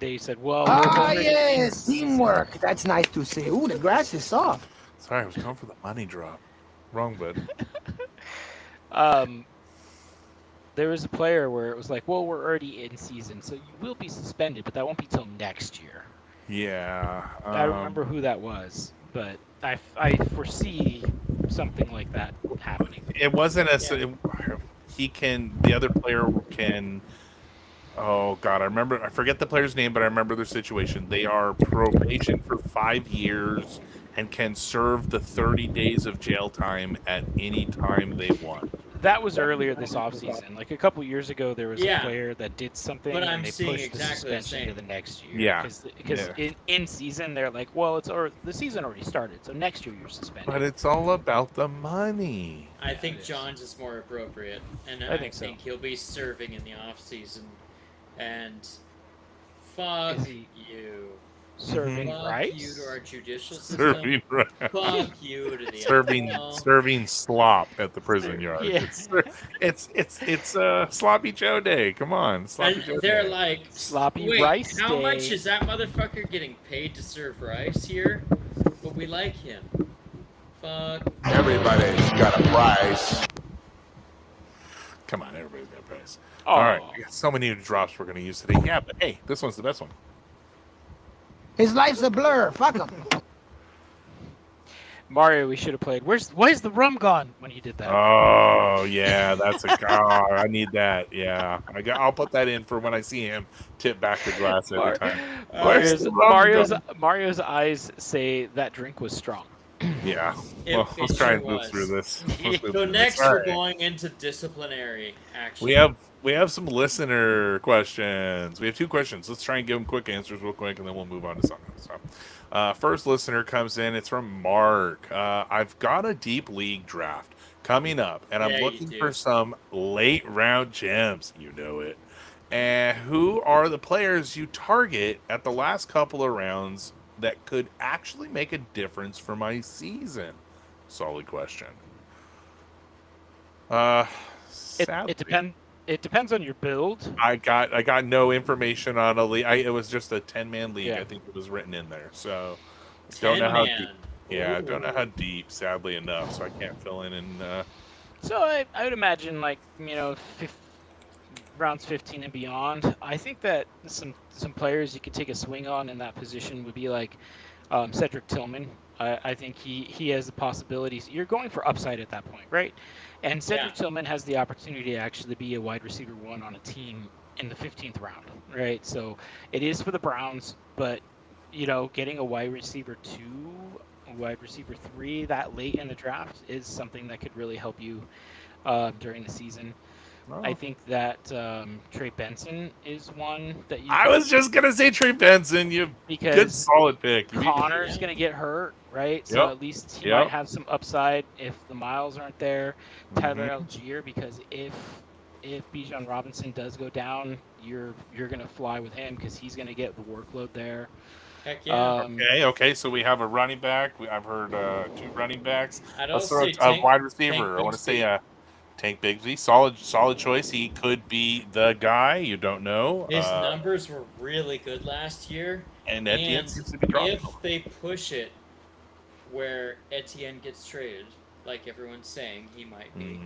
they said, well, Ah, we're yes, teamwork. That's nice to see. Ooh, the grass is soft. Sorry, I was going for the money drop. Wrong, bud. There was a player where it was like, well, we're already in season, so you will be suspended, but that won't be till next year. Yeah. I don't remember who that was, but I foresee something like that happening. It wasn't a. The other player can Oh God, I forget the player's name, but I remember their situation. They are probation for 5 years and can serve the 30 days of jail time at any time they want. That was earlier this offseason. Like a couple years ago, there was a Yeah. player that did something, But I'm and they seeing pushed the exactly the suspension to same. the next year. Yeah. Because in season, they're like, well, the season already started, so next year you're suspended. But it's all about the money. I Yeah, think it is. John's is more appropriate, and I I think so. think he'll be serving in the off season. And fuck Is he you. serving Fuck rice? you to our judicial system. Serving, Fuck you to the serving, NFL. serving slop at the prison yard. Yeah. It's sloppy Joe day. Come on, sloppy And Joe they're day. like, Sloppy wait, rice how day. much is that motherfucker getting paid to serve rice here? But we like him. Fuck. Everybody's got a price. Come on, everybody's got a price. Oh. All right, we got so many drops we're going to use today. Yeah, but hey, this one's the best one. His life's a blur. Fuck him. Mario, we should have played. Where's the rum gone when you did that? Oh yeah, that's a car. I need that. Yeah, I'll put that in for when I see him tip back the glass every time. Where's the rum gone? Mario's eyes say that drink was strong. Yeah. It- Well, it let's try sure and move was. through this. So next All we're right. going into disciplinary action. We have some listener questions. We have 2 questions. Let's try and give them quick answers real quick, and then we'll move on to something. So, first listener comes in. It's from Mark. I've got a deep league draft coming up, and Yeah, I'm you looking do. for some late round gems. You know it. And who are the players you target at the last couple of rounds that could actually make a difference for my season? Solid question. Sadly, It depends on your build. I got no information on a league. It was just a 10-man league. Yeah. I think it was written in there. So don't know how deep. 10-man. Yeah, I Ooh. don't know how deep. Sadly enough, so I can't fill in. And So I would imagine rounds 15 and beyond. I think that some players you could take a swing on in that position would be like Cedric Tillman. I think he has the possibilities. You're going for upside at that point, right? And Cedric Tillman has the opportunity to actually be a wide receiver 1 on a team in the 15th round, right? So it is for the Browns, but getting a wide receiver 2, a wide receiver 3 that late in the draft is something that could really help you during the season. I think that Trey Benson is one that you. I was just gonna say Trey Benson. Because good solid pick. Connor's gonna get hurt, right? So at least he might have some upside if the miles aren't there. Tyler Algier, because if Bijan Robinson does go down, you're gonna fly with him because he's gonna get the workload there. Heck yeah. Okay. So we have a running back. I've heard 2 running backs. I'd Let's also throw say a wide Tank receiver. I want to Bigsby. say Tank Bigsby. Solid choice. He could be the guy. You don't know. His numbers were really good last year. And Etienne seems to be dropping. If they push it where Etienne gets traded, like everyone's saying he might be,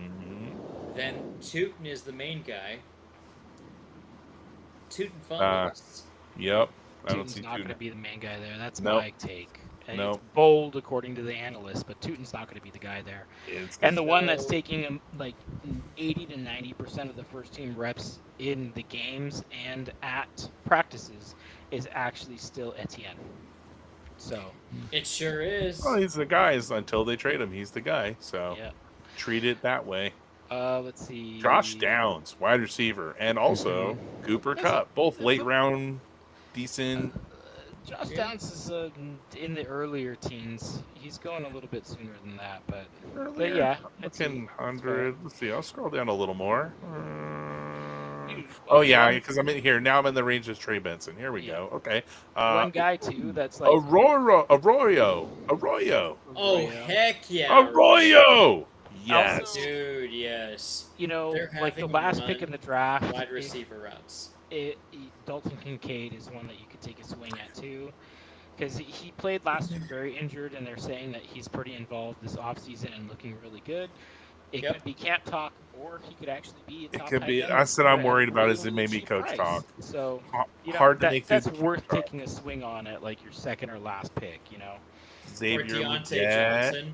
then Tootin is the main guy. Tootin fumbles. Yep. I don't Tootin's see not going to Tootin. be the main guy there. That's Nope. my take. And Nope. It's bold according to the analysts, but Tootin's not going to be the guy there. And the one that's taking him like 80 to 90% of the first team reps in the games and at practices is actually still Etienne. So It sure is. Well, he's the guy. Until they trade him, he's the guy. So yeah. treat it that way. Let's see. Josh Downs, wide receiver, and also Cooper Kupp, both late round, decent. Josh Downs is in the earlier teens. He's going a little bit sooner than that, but yeah, it's looking 100. Let's see. I'll scroll down a little more. Oh yeah, because I'm in here now. I'm in the range of Trey Benson. Here we go. Okay. One guy too. That's like Arroyo. Oh heck yeah! Arroyo. Yes. Also, Dude, yes. like They're the having last him pick run in the draft, wide receiver routes. Dalton Kincaid is one that you could take a swing at too, because he played last year very injured, and they're saying that he's pretty involved this offseason and looking really good. It could be camp talk, or he could actually be a top It could be. tight end That's what I'm at worried about. really Is it maybe cheap coach price. talk? So Hard to make. that's through worth coach talk. taking a swing on at like your second or last pick. Or Xavier Deontay Leggett. Johnson.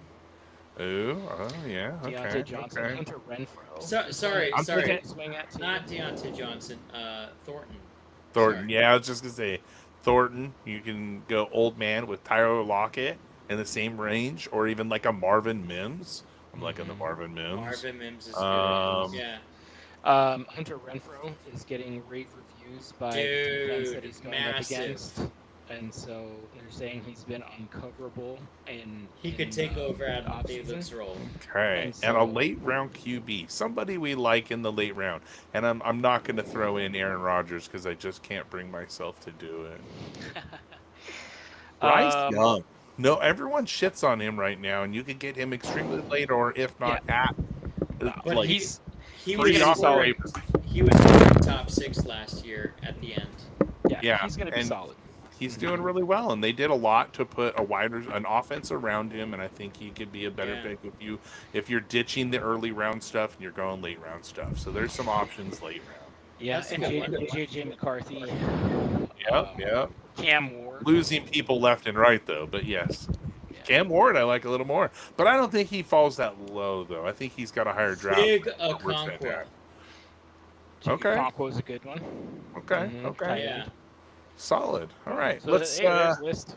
Oh, yeah. Deontay Okay. Johnson, Okay. Hunter Renfro. Sorry, I'm sorry. thinking- Swing at too. Not Deontay Johnson. Thornton. Thornton. Sorry. Yeah, I was just gonna say Thornton. You can go old man with Tyler Lockett in the same range, or even like a Marvin Mims. I'm liking the Marvin Mims. Marvin Mims is Um, good. Yeah. Hunter Renfro is getting rave reviews by the Dude, defense that he's going up massive. against, and so they're saying he's been uncoverable. He could take over Adam offseason. Thiel's role. Okay, And and a so- late round QB, somebody we like in the late round, and I'm not going to throw in Aaron Rodgers because I just can't bring myself to do it. Bryce Young, no, everyone shits on him right now, and you could get him extremely late, or if not at, But like he's He three was gonna be scoring, solid. he was scoring top 6 last year at the end. Yeah, he's going to be and- solid. he's doing really well, and they did a lot to put an offense around him, and I think he could be a better Yeah. pick if you're ditching the early round stuff and you're going late round stuff. So there's some options late round. Yeah, That's a and good one. JJ McCarthy. Yep. Cam Ward. Losing people left and right though, but yes. Yeah. Cam Ward I like a little more, but I don't think he falls that low though. I think he's got a higher draft. Big than we're Okonkwo. sitting at. Jimmy Okay. Okonkwo's a good one. Okay, Mhm, okay, tight Yeah. end. solid. All right, So let's. there's list.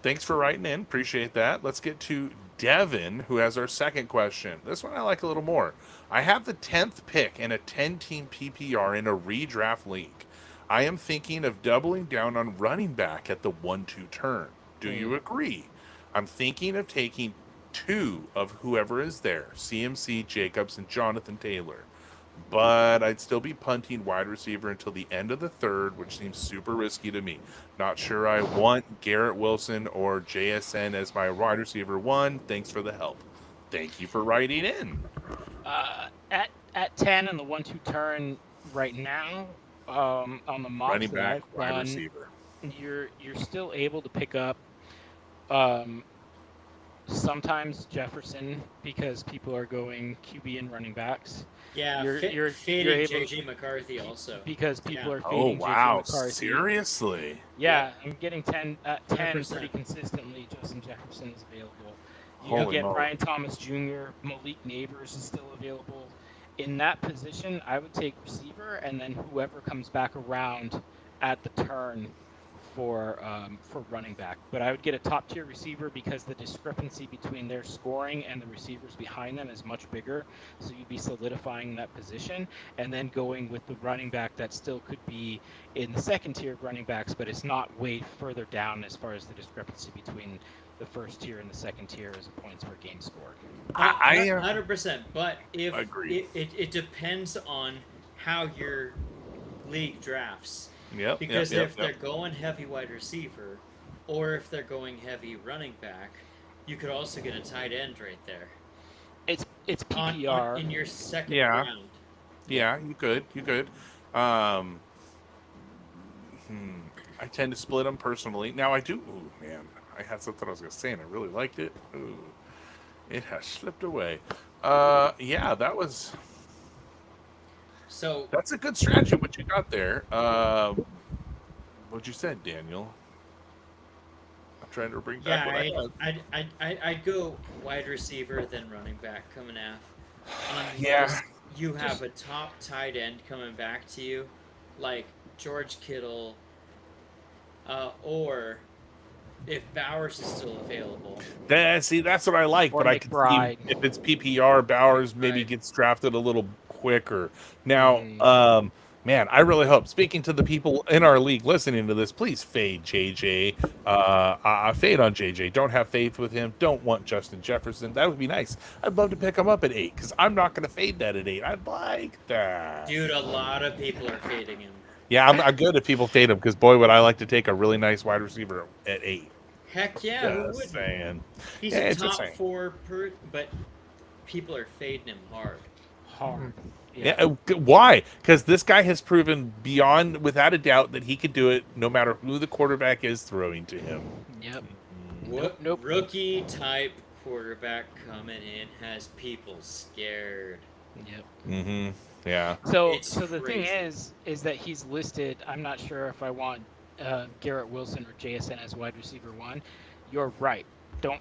Thanks for writing in. Appreciate that. Let's get to Devin, who has our second question. This one I like a little more. I have the 10th pick in a 10-team PPR in a redraft league. I am thinking of doubling down on running back at the 1-2 turn. Do you agree? I'm thinking of taking 2 of whoever is there, CMC, Jacobs, and Jonathan Taylor. But I'd still be punting wide receiver until the end of the 3rd, which seems super risky to me. Not sure I want Garrett Wilson or JSN as my wide receiver 1. Thanks for the help. Thank you for writing in. At 10 in the 1-2 turn right now, on the mocks Running that back, I've wide done, receiver. you're still able to pick up sometimes Jefferson because people are going QB and running backs. Yeah, You're fading able- JJ McCarthy also. Because people Yeah. are Oh, fading wow. JJ McCarthy. Seriously? Yeah, I'm getting 10 at 10 100%. pretty consistently. Justin Jefferson is available. You Holy get moly. Brian Thomas Jr., Malik Neighbors is still available. In that position, I would take receiver, and then whoever comes back around at the turn for running back. But I would get a top tier receiver because the discrepancy between their scoring and the receivers behind them is much bigger. So you'd be solidifying that position, and then going with the running back that still could be in the second tier of running backs, but it's not way further down as far as the discrepancy between the first tier and the second tier as points per game scored. I 100%. But if Agreed. it depends on how your league drafts. Yep. Because yep, if yep, they're going heavy wide receiver, or if they're going heavy running back, you could also get a tight end right there It's on, PPR. in your second Yeah. round. Yeah, you could. I tend to split them personally. Now I do. Ooh, man, I had something I was gonna say, and I really liked it. Ooh, it has slipped away. Yeah, So that's a good strategy. What you got there? What you said, Daniel? I'm trying to bring back what I had. I'd go wide receiver then running back coming off. Yeah. Unless you have a top tight end coming back to you, like George Kittle, or if Bowers is still available. See, that's what I like. Or But I could see McBride. if it's PPR, Bowers maybe McBride. gets drafted a little quicker. Now, Mm. man, I really hope. Speaking to the people in our league listening to this, please fade JJ. Fade on JJ. Don't have faith with him. Don't want Justin Jefferson. That would be nice. I'd love to pick him up at 8 because I'm not going to fade that at 8. I'd like that. Dude, a lot of people are fading him. Yeah, I'm good if people fade him because boy, would I like to take a really nice wide receiver at 8. Heck yeah, who Just would? saying. He's Yeah, a it's just top saying. 4 but people are fading him hard. Hard. Yeah. Why? Because this guy has proven beyond, without a doubt, that he could do it no matter who the quarterback is throwing to him. Yep. What rookie type quarterback coming in has people scared? Yep. Mm-hmm. Yeah. So It's the thing crazy. is that he's listed. I'm not sure if I want Garrett Wilson or JSN as wide receiver 1. You're right. Don't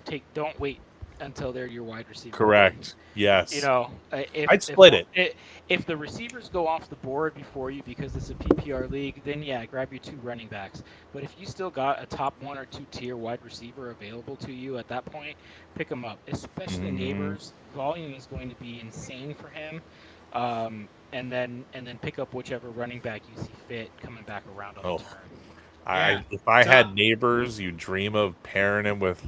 wait until they're your wide receiver. Correct. Yes. You know, I'd split it. If the receivers go off the board before you because it's a PPR league, then yeah, grab your 2 running backs. But if you still got a top 1 or 2 tier wide receiver available to you at that point, pick them up. Especially Neighbors, volume is going to be insane for him. And then pick up whichever running back you see fit coming back around on the turn. If I had Neighbors, you dream of pairing him with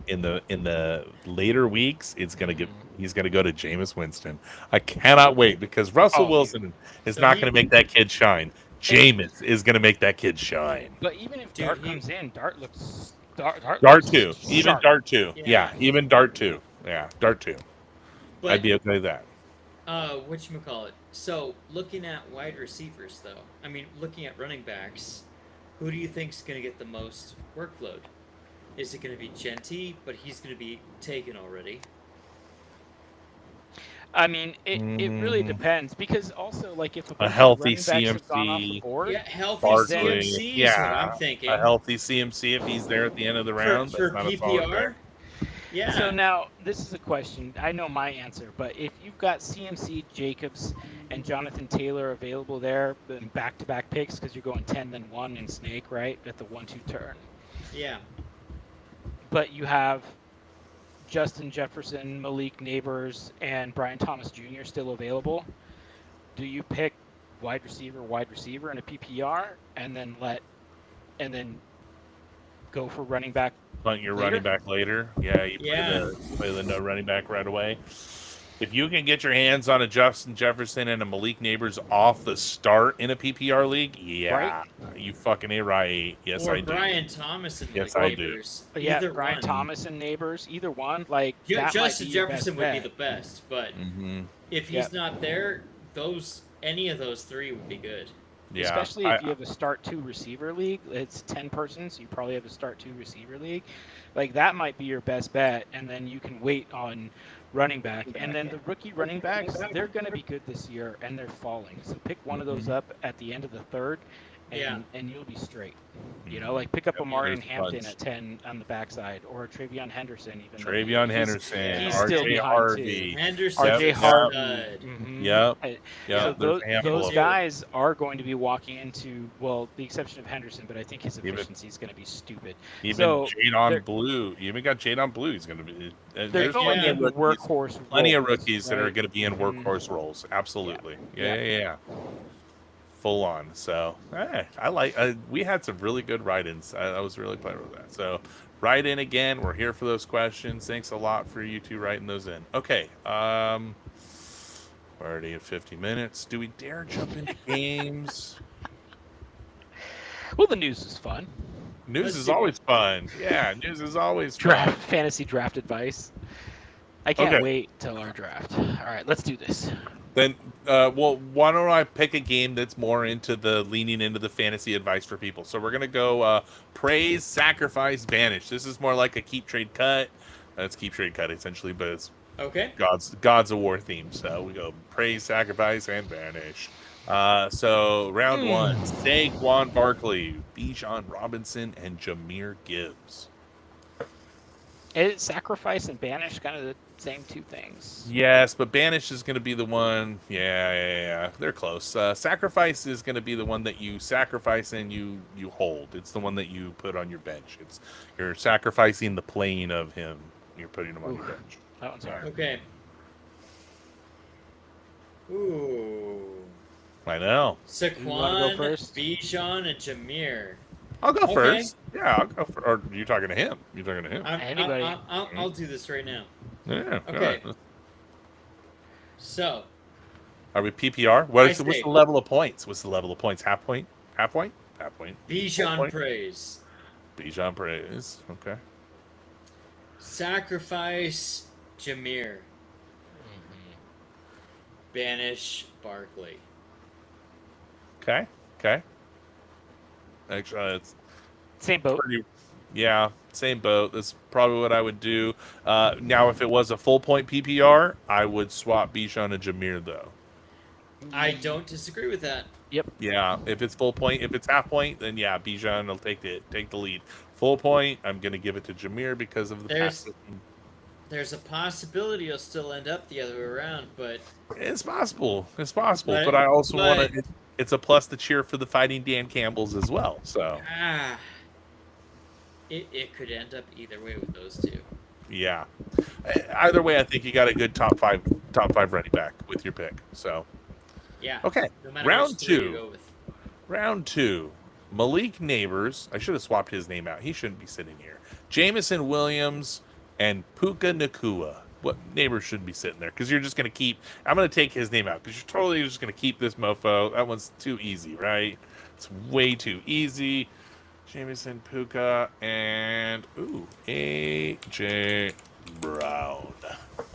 in the later weeks. He's gonna go to Jameis Winston. I cannot wait because Russell Wilson is not going to make that kid shine. Jameis is going to make that kid shine. But even if Dart comes in, Dart looks Dart too. Even Dart too. Yeah, even Dart too. Yeah, Dart too. But, I'd be okay with that. Whatchamacallit? So looking at wide receivers, though, I mean, looking at running backs. Who do you think is going to get the most workload? Is it going to be Genty, but he's going to be taken already? I mean, it really depends because also like if a healthy CMC, healthy CMC is what I'm thinking. A healthy CMC if he's there at the end of the round for PPR. Yeah. So now this is a question. I know my answer, but if you've got CMC, Jacobs, and Jonathan Taylor available there, then back-to-back picks because you're going 10 then 1 in Snake, right, at the 1-2 turn. Yeah. But you have Justin Jefferson, Malik Neighbors, and Brian Thomas Jr. still available. Do you pick wide receiver in a PPR and then go for running back? Punt your running back later. Yeah, you play the no running back right away. If you can get your hands on a Justin Jefferson and a Malik Neighbors off the start in a PPR league, you fucking ain't right. Yes, I do. Brian Thomas and Neighbors. Yeah, Brian Thomas and Neighbors, either one. Like Justin Jefferson would be the best, but if he's not there, any of those 3 would be good. Yeah, especially if you have a start 2 receiver league. It's 10 persons, so you probably have a start 2 receiver league. Like that might be your best bet, and then you can wait on running back. And then the rookie running backs, they're going to be good this year, and they're falling. So pick one of those up at the end of the third, and you'll be straight. You know, like pick up a Martin Hampton at 10 on the backside, or a Travion Henderson even. Travion Henderson, he's still RJ Harvey. RJ Harvey. Yep. So those guys are going to be walking into, well, the exception of Henderson, but I think his efficiency is going to be stupid. Even Jadon Blue. You even got Jadon Blue. He's going to be. They're going in workhorse. Plenty of rookies that are going to be in workhorse roles. Absolutely. Yeah. Full on. So I like. We had some really good write-ins. I was really pleased with that. So write in again. We're here for those questions. Thanks a lot for you two writing those in. Okay. We're already at 50 minutes. Do we dare jump into games? Well, the news is fun. News is always fun. Yeah, news is always fun. Fantasy draft advice. I can't wait till our draft. All right, let's do this. Then, why don't I pick a game that's more into the leaning into the fantasy advice for people? So we're gonna go praise, sacrifice, banish. This is more like a keep, trade, cut. It's keep, trade, cut essentially, but it's God's of War theme. So we go praise, sacrifice, and banish. So round 1: Saquon Barkley, Bijan Robinson, and Jahmyr Gibbs. Is sacrifice and banish kind of the same 2 things? Yes, but banish is going to be the one. Yeah. They're close. Sacrifice is going to be the one that you sacrifice and you hold. It's the one that you put on your bench. You're sacrificing the playing of him. You're putting him on your bench. That one's hard. Okay. Ooh. I know. Saquon, Bijan, and Jahmyr. I'll go first. Yeah, I'll go first. Or are you talking to him? You're talking to him. Anybody. I'll do this right now. Yeah. Okay. So. Are we PPR? What's the level of points? What's the level of points? Half point? Half point? Half point. Bijan praise. Bijan praise. Okay. Sacrifice Jahmyr. Banish Barkley. Okay. Actually, it's same boat. Same boat. That's probably what I would do. Now, if it was a full point PPR, I would swap Bijan and Jahmyr, though. I don't disagree with that. Yep. Yeah, if it's full point, if it's half point, then yeah, Bijan will take the lead. Full point, I'm gonna give it to Jahmyr because of the pass. there's a possibility he'll still end up the other way around, but It's possible. It's possible. But- But I also want but- to. It's a plus to cheer for the Fighting Dan Campbells as well. So it could end up either way with those two. yeah. Either way, I think you got a good top five running back with your pick. So Yeah. okay, No matter round which three you 2. go with. Round 2. Malik Neighbors. I should have swapped his name out. He shouldn't be sitting here. Jamison Williams and Puka Nakua. What Neighbors shouldn't be sitting there because you're just going to keep. I'm going to take his name out because you're totally just going to keep this mofo. That one's too easy, right? It's way too easy. Jamison, Puka, and AJ Brown.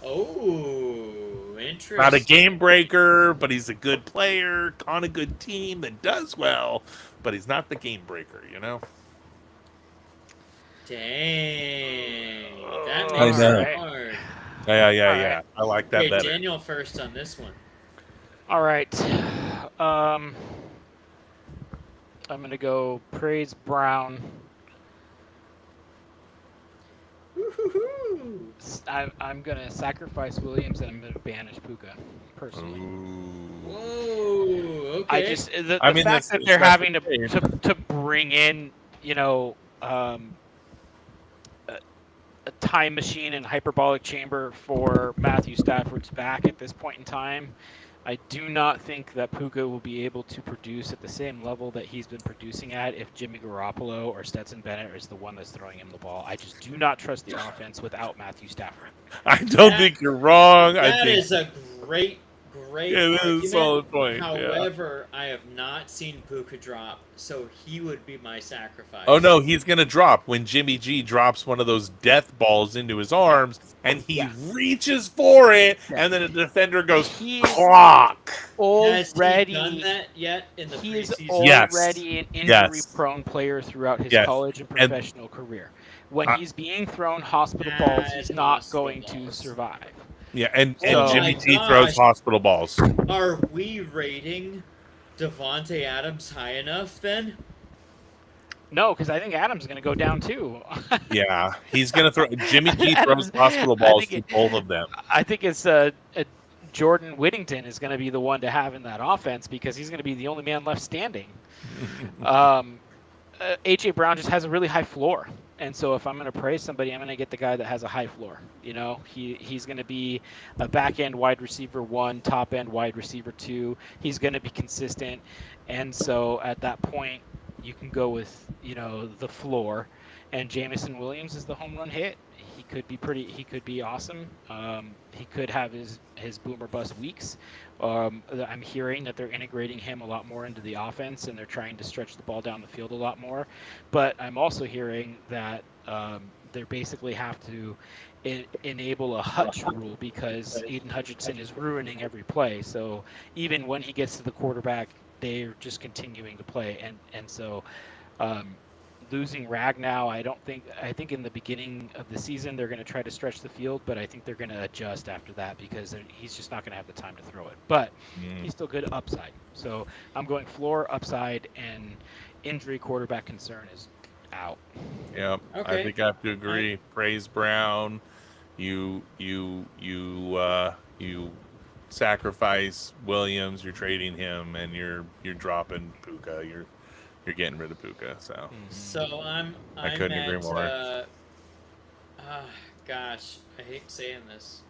Oh, interesting. Not a game breaker, but he's a good player on a good team that does well. But he's not the game breaker, you know. Dang. That I makes know. it hard. Yeah. I like that Okay, better. Daniel first on this one. All right. I'm going to go Praise Brown. Woo-hoo-hoo. I'm going to sacrifice Williams and I'm going to banish Puka, personally. Whoa. Okay. I just the I mean, fact that they're that's having okay. to bring in, a time machine and hyperbolic chamber for Matthew Stafford's back at this point in time. I do not think that Puka will be able to produce at the same level that he's been producing at if Jimmy Garoppolo or Stetson Bennett is the one that's throwing him the ball. I just do not trust the offense without Matthew Stafford. I don't think you're wrong. I That think is a great it is argument. a solid point. Yeah. However, I have not seen Puka drop, so he would be my sacrifice. Oh no, he's gonna drop when Jimmy G drops one of those death balls into his arms, and he reaches for it, and then a defender goes clock. Has he Already, done that yet in the he is preseason? Yes. already an Yes. injury-prone player throughout his Yes. college and And- professional career. When Uh, he's being thrown hospital balls, he's Bad not hospital going to balls. survive. Yeah, and Oh Jimmy my G gosh. throws hospital balls. Are we rating Devontae Adams high enough then? No, because I think Adams is going to go down too. Yeah, he's gonna throw. Jimmy G Adams- throws hospital I balls think to both of them. I think it's Jordan Whittington is going to be the one to have in that offense because he's going to be the only man left standing. AJ Brown just has a really high floor, and so if I'm going to praise somebody, I'm going to get the guy that has a high floor. You know, he's going to be a back end wide receiver 1, top end wide receiver 2. He's going to be consistent, and so at that point, you can go with the floor, and Jamison Williams is the home run hit. He could be awesome. He could have his boomer bust weeks. I'm hearing that they're integrating him a lot more into the offense and they're trying to stretch the ball down the field a lot more. But I'm also hearing that they basically have to enable a Hutch rule because Aiden Hutchinson is ruining every play. So even when he gets to the quarterback, they're just continuing to play. And so losing Ragnow, I think in the beginning of the season they're going to try to stretch the field, but I think they're going to adjust after that because he's just not going to have the time to throw it. But he's still good upside. So I'm going floor, upside, and injury quarterback concern is out. Yeah, Okay. I think I have to agree. Praise Brown. You sacrifice Williams. You're trading him, and you're dropping Puka. You're getting rid of Puka. So I'm couldn't agree at, more. gosh, I hate saying this.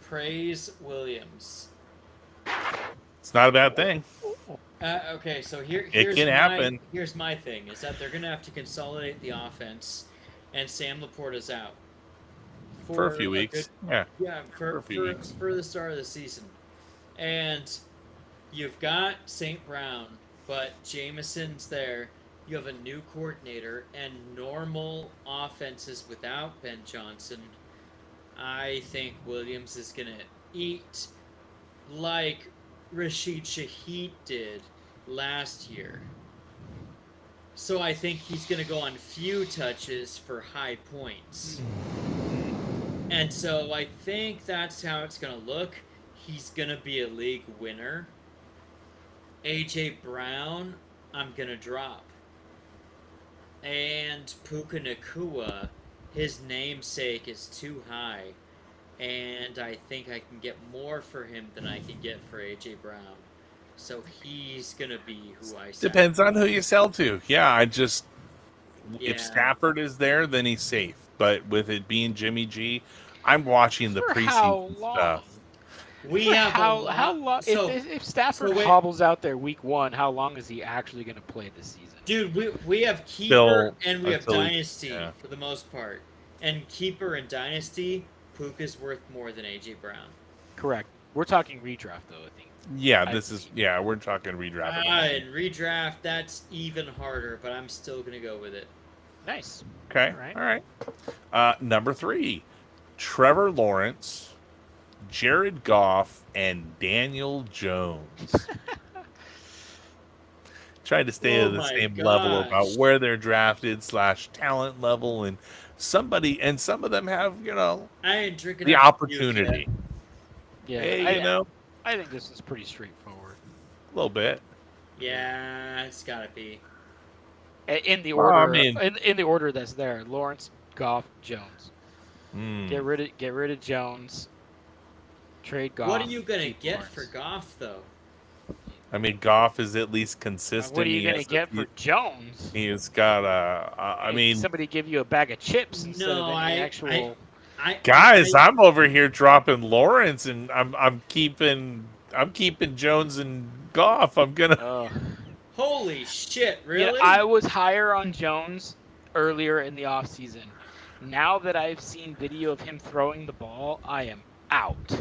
Praise Williams. It's not a bad thing. Okay, so here's can happen. Here's my thing: is that they're gonna have to consolidate the offense, and Sam Laporta's out For a few weeks. Yeah. for a few weeks. for the start of the season, and you've got St. Brown, but Jameson's there. You have a new coordinator and normal offenses without Ben Johnson. I think Williams is gonna eat like Rashid Shaheed did last year. So I think he's going to go on few touches for high points. And so I think that's how it's going to look. He's going to be a league winner. AJ Brown, I'm going to drop. And Puka Nakua, his namesake is too high, and I think I can get more for him than I can get for AJ Brown. So he's gonna be who I Depends on who you sacrifice. sell to. Yeah, if Yeah. Stafford is there, then he's safe. But with it being Jimmy G, I'm watching the For how preseason long? stuff. We For have a how lot. long? If Stafford wait, hobbles out there week 1, how long is he actually going to play this season? dude, we have Till- Keeper and we have until he- Dynasty yeah. for the most part. And Keeper and Dynasty, Puka's worth more than AJ Brown. Correct. We're talking redraft, though, I think. Yeah, I this is believe. we're talking redraft. And redraft, that's even harder, but I'm still gonna go with it. Nice. Okay, all right. Number 3, Trevor Lawrence, Jared Goff, and Daniel Jones. Trying to stay Oh at the my same level about gosh. where they're drafted / talent level, and some of them have I ain't drinking the enough Buke opportunity. Yeah, Hey, I think this is pretty straightforward. a little bit. yet. Yeah, it's gotta be. In the Well, I order, mean- in the order that's there: Lawrence, Goff, Jones. Hmm. Get rid of Jones. Trade Goff. What are you gonna keep get Lawrence. for Goff though? I mean, Goff is at least consistent. What are you gonna get for Jones? He's got I mean, somebody give you a bag of chips instead No, of any actual. guys, I'm over here dropping Lawrence, and I'm keeping Jones and Goff. I'm gonna. Holy shit! Yeah, Really? I was higher on Jones earlier in the offseason. Now that I've seen video of him throwing the ball, I am out.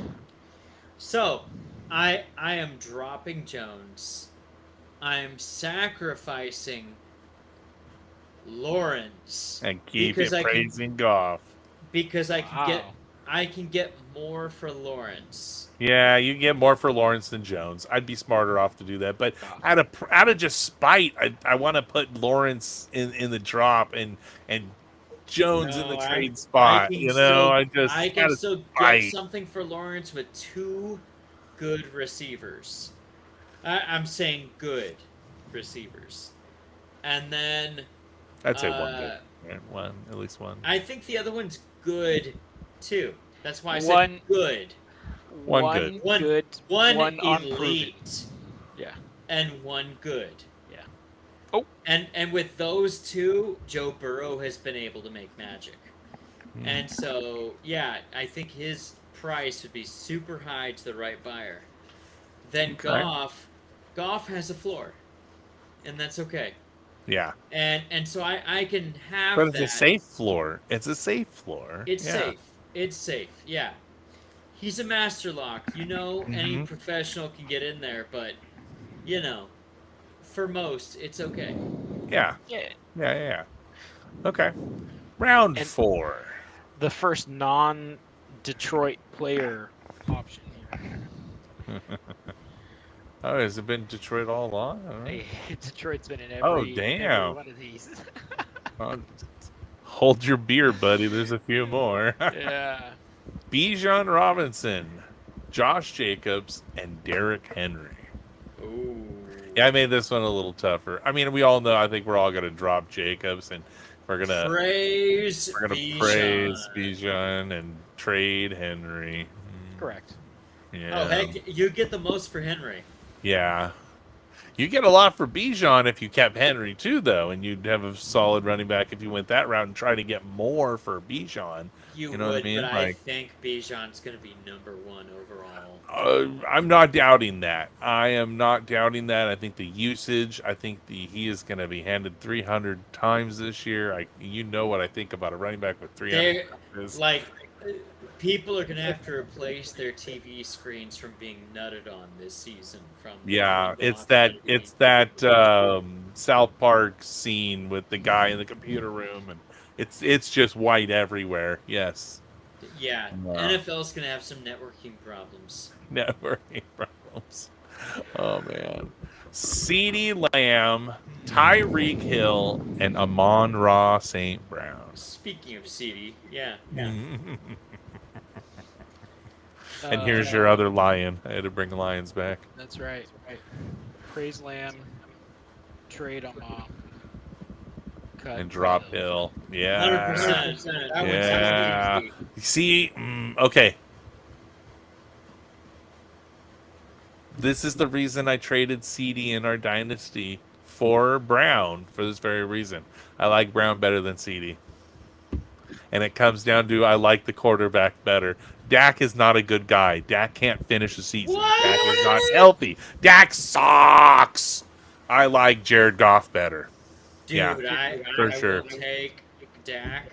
So, I am dropping Jones. I'm sacrificing Lawrence And keep because it praising Goff. because Wow. I can get more for Lawrence. Yeah, you can get more for Lawrence than Jones. I'd be smarter off to do that, but Wow. out of just spite, I want to put Lawrence in the drop and Jones in the No, trade spot. I can You know, still, I just I can out of still get spite. something for Lawrence with 2 good receivers. I'm saying good receivers, and then I'd say one good. Right? One, at least one. I think the other one's good too. That's why I One- said good. One good. One good, one unproven. elite, Yeah. and one good. Yeah. Oh. And with those 2, Joe Burrow has been able to make magic. And so, yeah, I think his price would be super high to the right buyer. Then Okay. Goff has a floor, and that's okay. Yeah, And so I can have but it's that. a safe floor. It's a safe floor. It's Yeah. safe. It's safe. Yeah. He's a master lock. Any Mhm. professional can get in there, but for most, it's okay. Yeah, Yeah. yeah. Okay, round And- 4. The first non-Detroit player option here. Oh, has it been Detroit all along? I don't know. Detroit's been in every, Oh, every damn. one of these. Oh, hold your beer, buddy. There's a few more. Yeah. Bijan Robinson, Josh Jacobs, and Derrick Henry. Ooh. Yeah, I made this one a little tougher. I mean, we all know. I think we're all gonna drop Jacobs, and we're gonna Praise praise Bijan. Bijan and trade Henry. Correct. Yeah. Oh, heck, you get the most for Henry. Yeah. You get a lot for Bijan if you kept Henry too, though, and you'd have a solid running back if you went that route and try to get more for Bijan. You know would, what I mean? but I Like- think Bijan's going to be number 1 overall. I'm not doubting that. I am not doubting that. I think the usage. I think he is going to be handed 300 times this year. You know what I think about a running back with 300. touches. Like, people are going to have to replace their TV screens from being nutted on this season. Yeah, from it's Goff that and South Park scene with the guy in the computer room, and it's just white everywhere. Yes, Yeah, Wow. NFL's going to have some networking problems. networking problems. Oh man, CeeDee Lamb, Tyreek Hill, and Amon-Ra St. Brown. Speaking of CD, yeah. And here's your other lion. I had to bring the lions back. That's right. Praise Lamb. Trade them. Cut and drop Kittle. Hill. Yeah. 100%. That one's Yeah. easy. See, okay. This is the reason I traded CD in our dynasty for Brown for this very reason. I like Brown better than CD. And it comes down to I like the quarterback better. Dak is not a good guy. Dak can't finish the season. What? Dak is not healthy. Dak sucks. I like Jared Goff better. Dude, Yeah, I for sure. will take Dak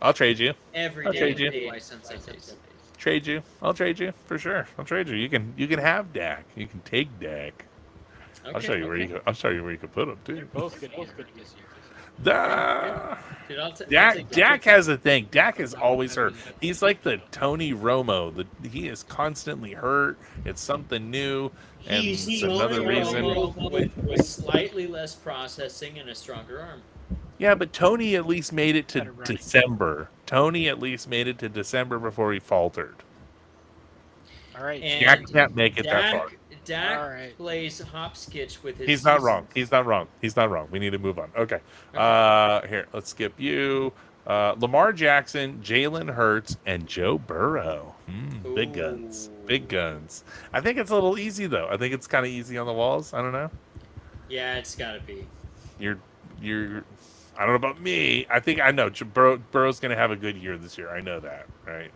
I'll trade you. every I'll day trade you. of my sunset days. Trade you. I'll trade you for sure. I'll trade you. You can have Dak. You can take Dak. Okay, I'll show you where you can, I'll show you where you can put him They're too. both good this year. Dude, I'll take Dak has a thing. Dak is always hurt. He's like the Tony Romo. He is constantly hurt. It's something new, and He's it's Tony another reason. Romo with slightly less processing and a stronger arm. Yeah, but Tony at least made it to Better running. December. Tony at least made it to December before he faltered. All right. And Dak can't make it that far. Dak All right. plays hopscotch with his. He's not seasons. wrong. He's not wrong. He's not wrong. We need to move on. Okay. Here, let's skip you. Lamar Jackson, Jalen Hurts, and Joe Burrow. Big guns. Ooh. Big guns. I think it's a little easy though. I think it's kind of easy on the walls. I don't know. Yeah, it's got to be. You're. I don't know about me. I think I know. Burrow's gonna have a good year this year. I know that, right?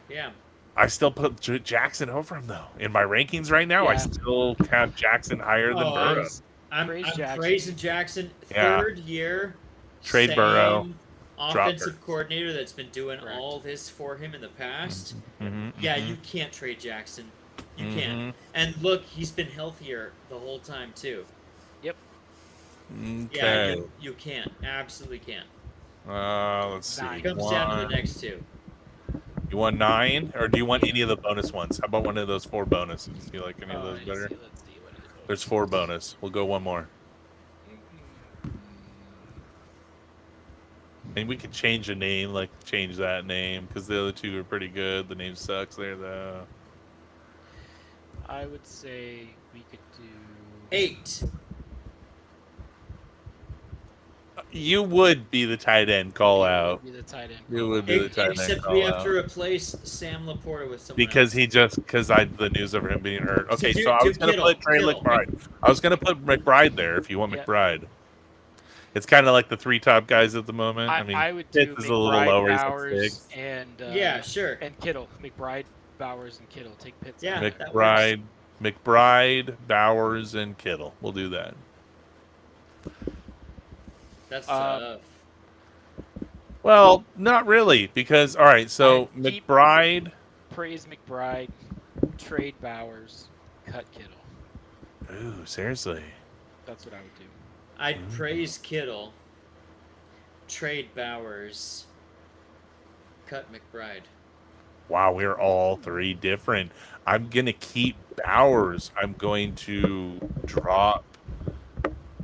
Yeah. I still put Jackson over him though. In my rankings right now, I Yeah. still have Jackson higher than Burrow. I'm Jackson. praising Jackson. Yeah. Third year. Trade same Burrow. Offensive Hurts. coordinator that's been doing Correct. all this for him in the past. Mm-hmm, Yeah, you can't trade Jackson. You Mm-hmm. can't. And look, he's been healthier the whole time too. Okay. Yeah, you can't. Absolutely can't. Let's see. Nine. It comes down to the next two. You want 9, or do you want any of the bonus ones? How about one of those 4 bonuses? Do you like any of those better? Let's see what it is. There's 4 bonus. We'll go one more. And we could change the name, like change that name, because the other 2 are pretty good. The name sucks there, though. I would say we could do 8. You would be the tight end call out. Be the tight end. You would be the tight end Except call we have out. to replace Sam Laporta with someone Because else. because I the news of him being hurt. Okay, So so I was gonna Kittle, put Trey Kittle. McBride. I was gonna put McBride there if you want Yeah. McBride. It's kind of like the 3 top guys at the moment. I mean, I would do Pitts is a little lower. He's like Bowers 6. and Yeah, sure. and Kittle. McBride, Bowers, and Kittle. Take Pitts. Yeah. out. that McBride, Bowers, and Kittle. We'll do that. That's Uh, tough. Well, not really, because all right. So I keep- McBride. Praise McBride. Trade Bowers. Cut Kittle. Ooh, seriously. That's what I would do. I'd praise Kittle. Trade Bowers. Cut McBride. Wow, we're all 3 different. I'm gonna keep Bowers. I'm going to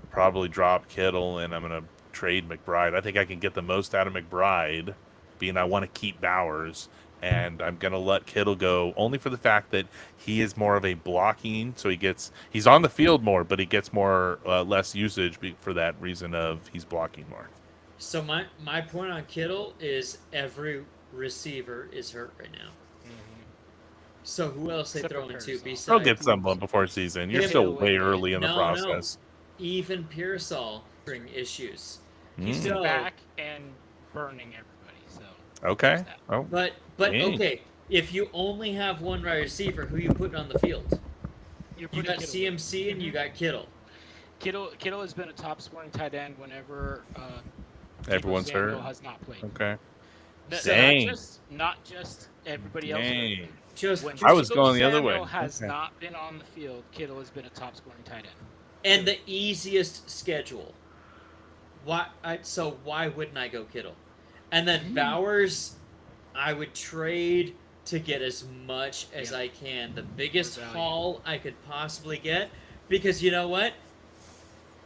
probably drop Kittle, and I'm gonna trade McBride. I think I can get the most out of McBride, being I want to keep Bowers, and I'm gonna let Kittle go only for the fact that he is more of a blocking. So he's on the field more, but he gets more less usage for that reason of he's blocking more. So my point on Kittle is every receiver is hurt right now. So who else they Except throw for into Pearsall. besides? They'll get someone before season. You're Yeah, still but- way early in the No, process. Even Pearsall bring issues. He's Mm. been So- back and burning everybody. So Okay. there's that. Oh, But Dang. okay, if you only have one wide receiver, who you putting on the field? You're You putting got Kittle. CMC and you got Kittle. Kittle has been a top scoring tight end whenever everyone's Deebo Samuel hurt. has not played. Okay. N- Not just everybody else. Dang. Just When I was Deebo going the other Samuel way. has Okay. not been on the field, Kittle has been a top scoring tight end. and the easiest schedule. So why wouldn't I go Kittle? And then Bowers, I would trade to get as much as Yeah. I can, the biggest value. haul I could possibly get, because you know what?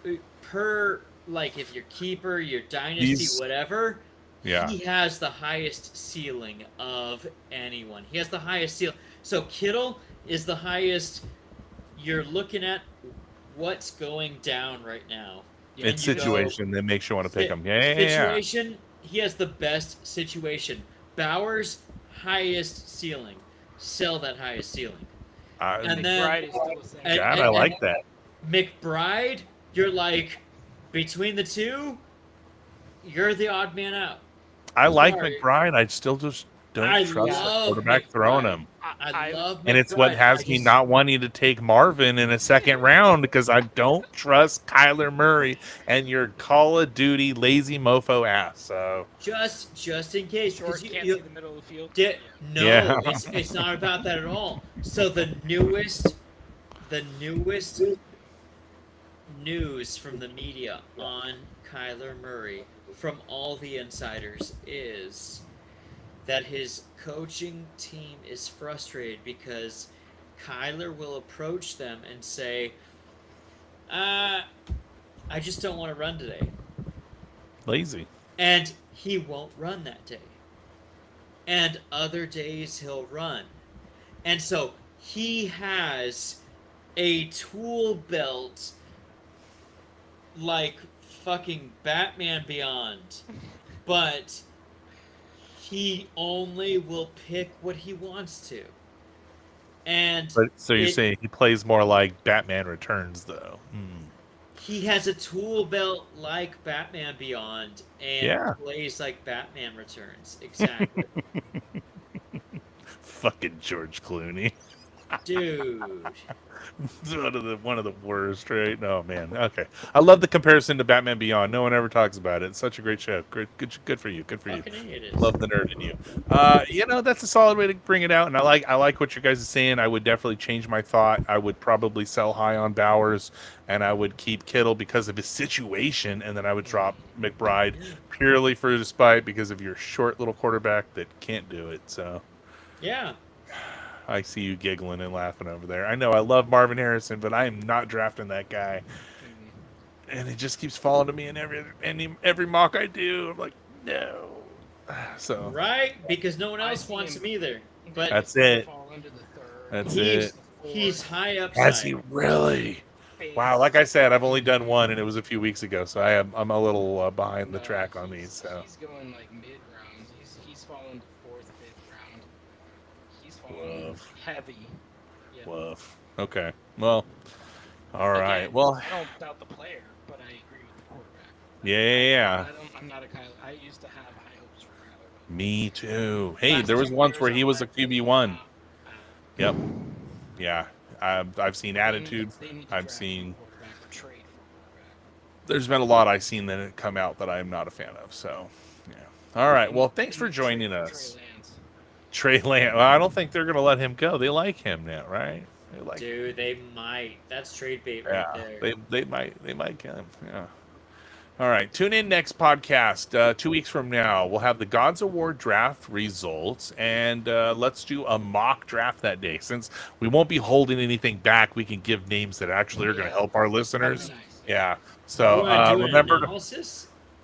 If your keeper, your dynasty, He's- whatever, Yeah. he has the highest ceiling of anyone. He has the highest ceiling. So Kittle is the highest. You're looking at what's going down right now. Yeah, It's and you know, situation that makes you want to pick him. Yeah. situation, he has the best situation. Bauer's highest ceiling. Sell that highest ceiling. And then McBride is still the same. God, I like that. McBride, you're like, between the two, you're the odd man out. I like Sorry. McBride. I still just don't I trust the love quarterback McBride. throwing him. I love McBride. And it's what has me not wanting to take Marvin in a second round because I don't trust Kyler Murray and your Call of Duty lazy mofo ass. So just in case. Short, 'cause can't you- see the middle of the field. No, Yeah. it's not about that at all. So the newest news from the media on Kyler Murray from all the insiders is that his coaching team is frustrated because Kyler will approach them and say, I just don't want to run today. lazy. And he won't run that day. And other days he'll run. And so he has a tool belt like fucking Batman Beyond. But he only will pick what he wants to. And But so you're saying he plays more like Batman Returns, though? he has a tool belt like Batman Beyond and plays like Batman Returns. Exactly. Fucking George Clooney. Dude. one of the worst, right? Oh man. Okay. I love the comparison to Batman Beyond. No one ever talks about it. It's such a great show. Good for you. Good for you. It is. Love the nerd in you. That's a solid way to bring it out, and I like what you guys are saying. I would definitely change my thought. I would probably sell high on Bowers, and I would keep Kittle because of his situation, and then I would drop McBride purely for despite because of your short little quarterback that can't do it. So yeah. I see you giggling and laughing over there. I know I love Marvin Harrison, but I am not drafting that guy. And it just keeps falling to me in every mock I do. I'm like, no. So right, because no one else wants him either. But that's it. That's it. He's high upside. Has he really? Wow, like I said, I've only done one, and it was a few weeks ago, so I'm a little behind the track on these. So he's going like mid rounds. He's fallen to fourth, fifth round. He's fallen heavy. Yeah. Woof. Okay. Well. All right. Again, well. I don't doubt the player, but I agree with the quarterback. Yeah. I'm not a Kyler. I used to have high hopes for Kyler. Me too. Hey, there was once where he was a QB1. Yep. Yeah. I've seen attitude. I've seen. There's been a lot I've seen that have come out that I'm not a fan of. So, yeah. All right. Well, thanks for joining us. Trey Lance. Well, I don't think they're going to let him go. They like him now, right? Dude, they might. That's trade bait right there. They might get him. Yeah. All right. Tune in next podcast 2 weeks from now. We'll have the Gods Award draft results, and let's do a mock draft that day. Since we won't be holding anything back, we can give names that actually are going to help our listeners. Nice. Yeah. So remember to.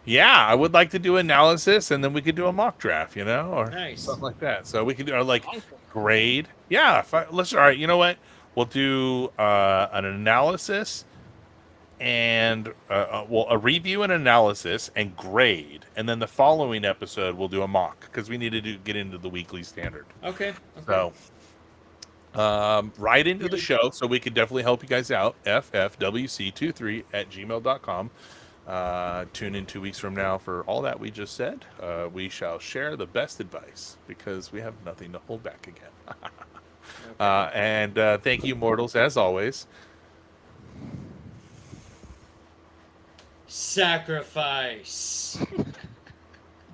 Yeah, I would like to do analysis, and then we could do a mock draft, or something like that. So we could do grade. Yeah, let's. All right, you know what? We'll do an analysis and a review and analysis and grade, and then the following episode we'll do a mock because we need to get into the weekly standard. Okay. So right into the show, so we could definitely help you guys out. ffwc23@gmail.com. Tune in 2 weeks from now for all that we just said. We shall share the best advice because we have nothing to hold back again. And thank you, mortals, as always. Sacrifice.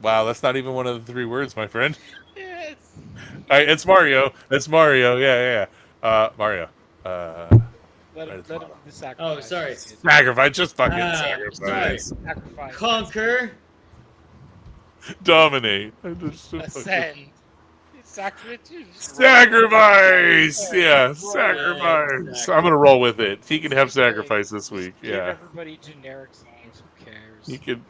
Wow, that's not even one of the 3 words, my friend. Yes. All right, it's Mario. It's Mario. Yeah. Mario. Let him do the sacrifice. Oh, sorry. Sacrifice. Just fucking sacrifice. Sacrifice. Conquer. Dominate. Ascend. Sacrifice. Yeah, sacrifice. I'm gonna roll with it. He can have sacrifice this week. Give Yeah. everybody generic songs. Who cares? He could.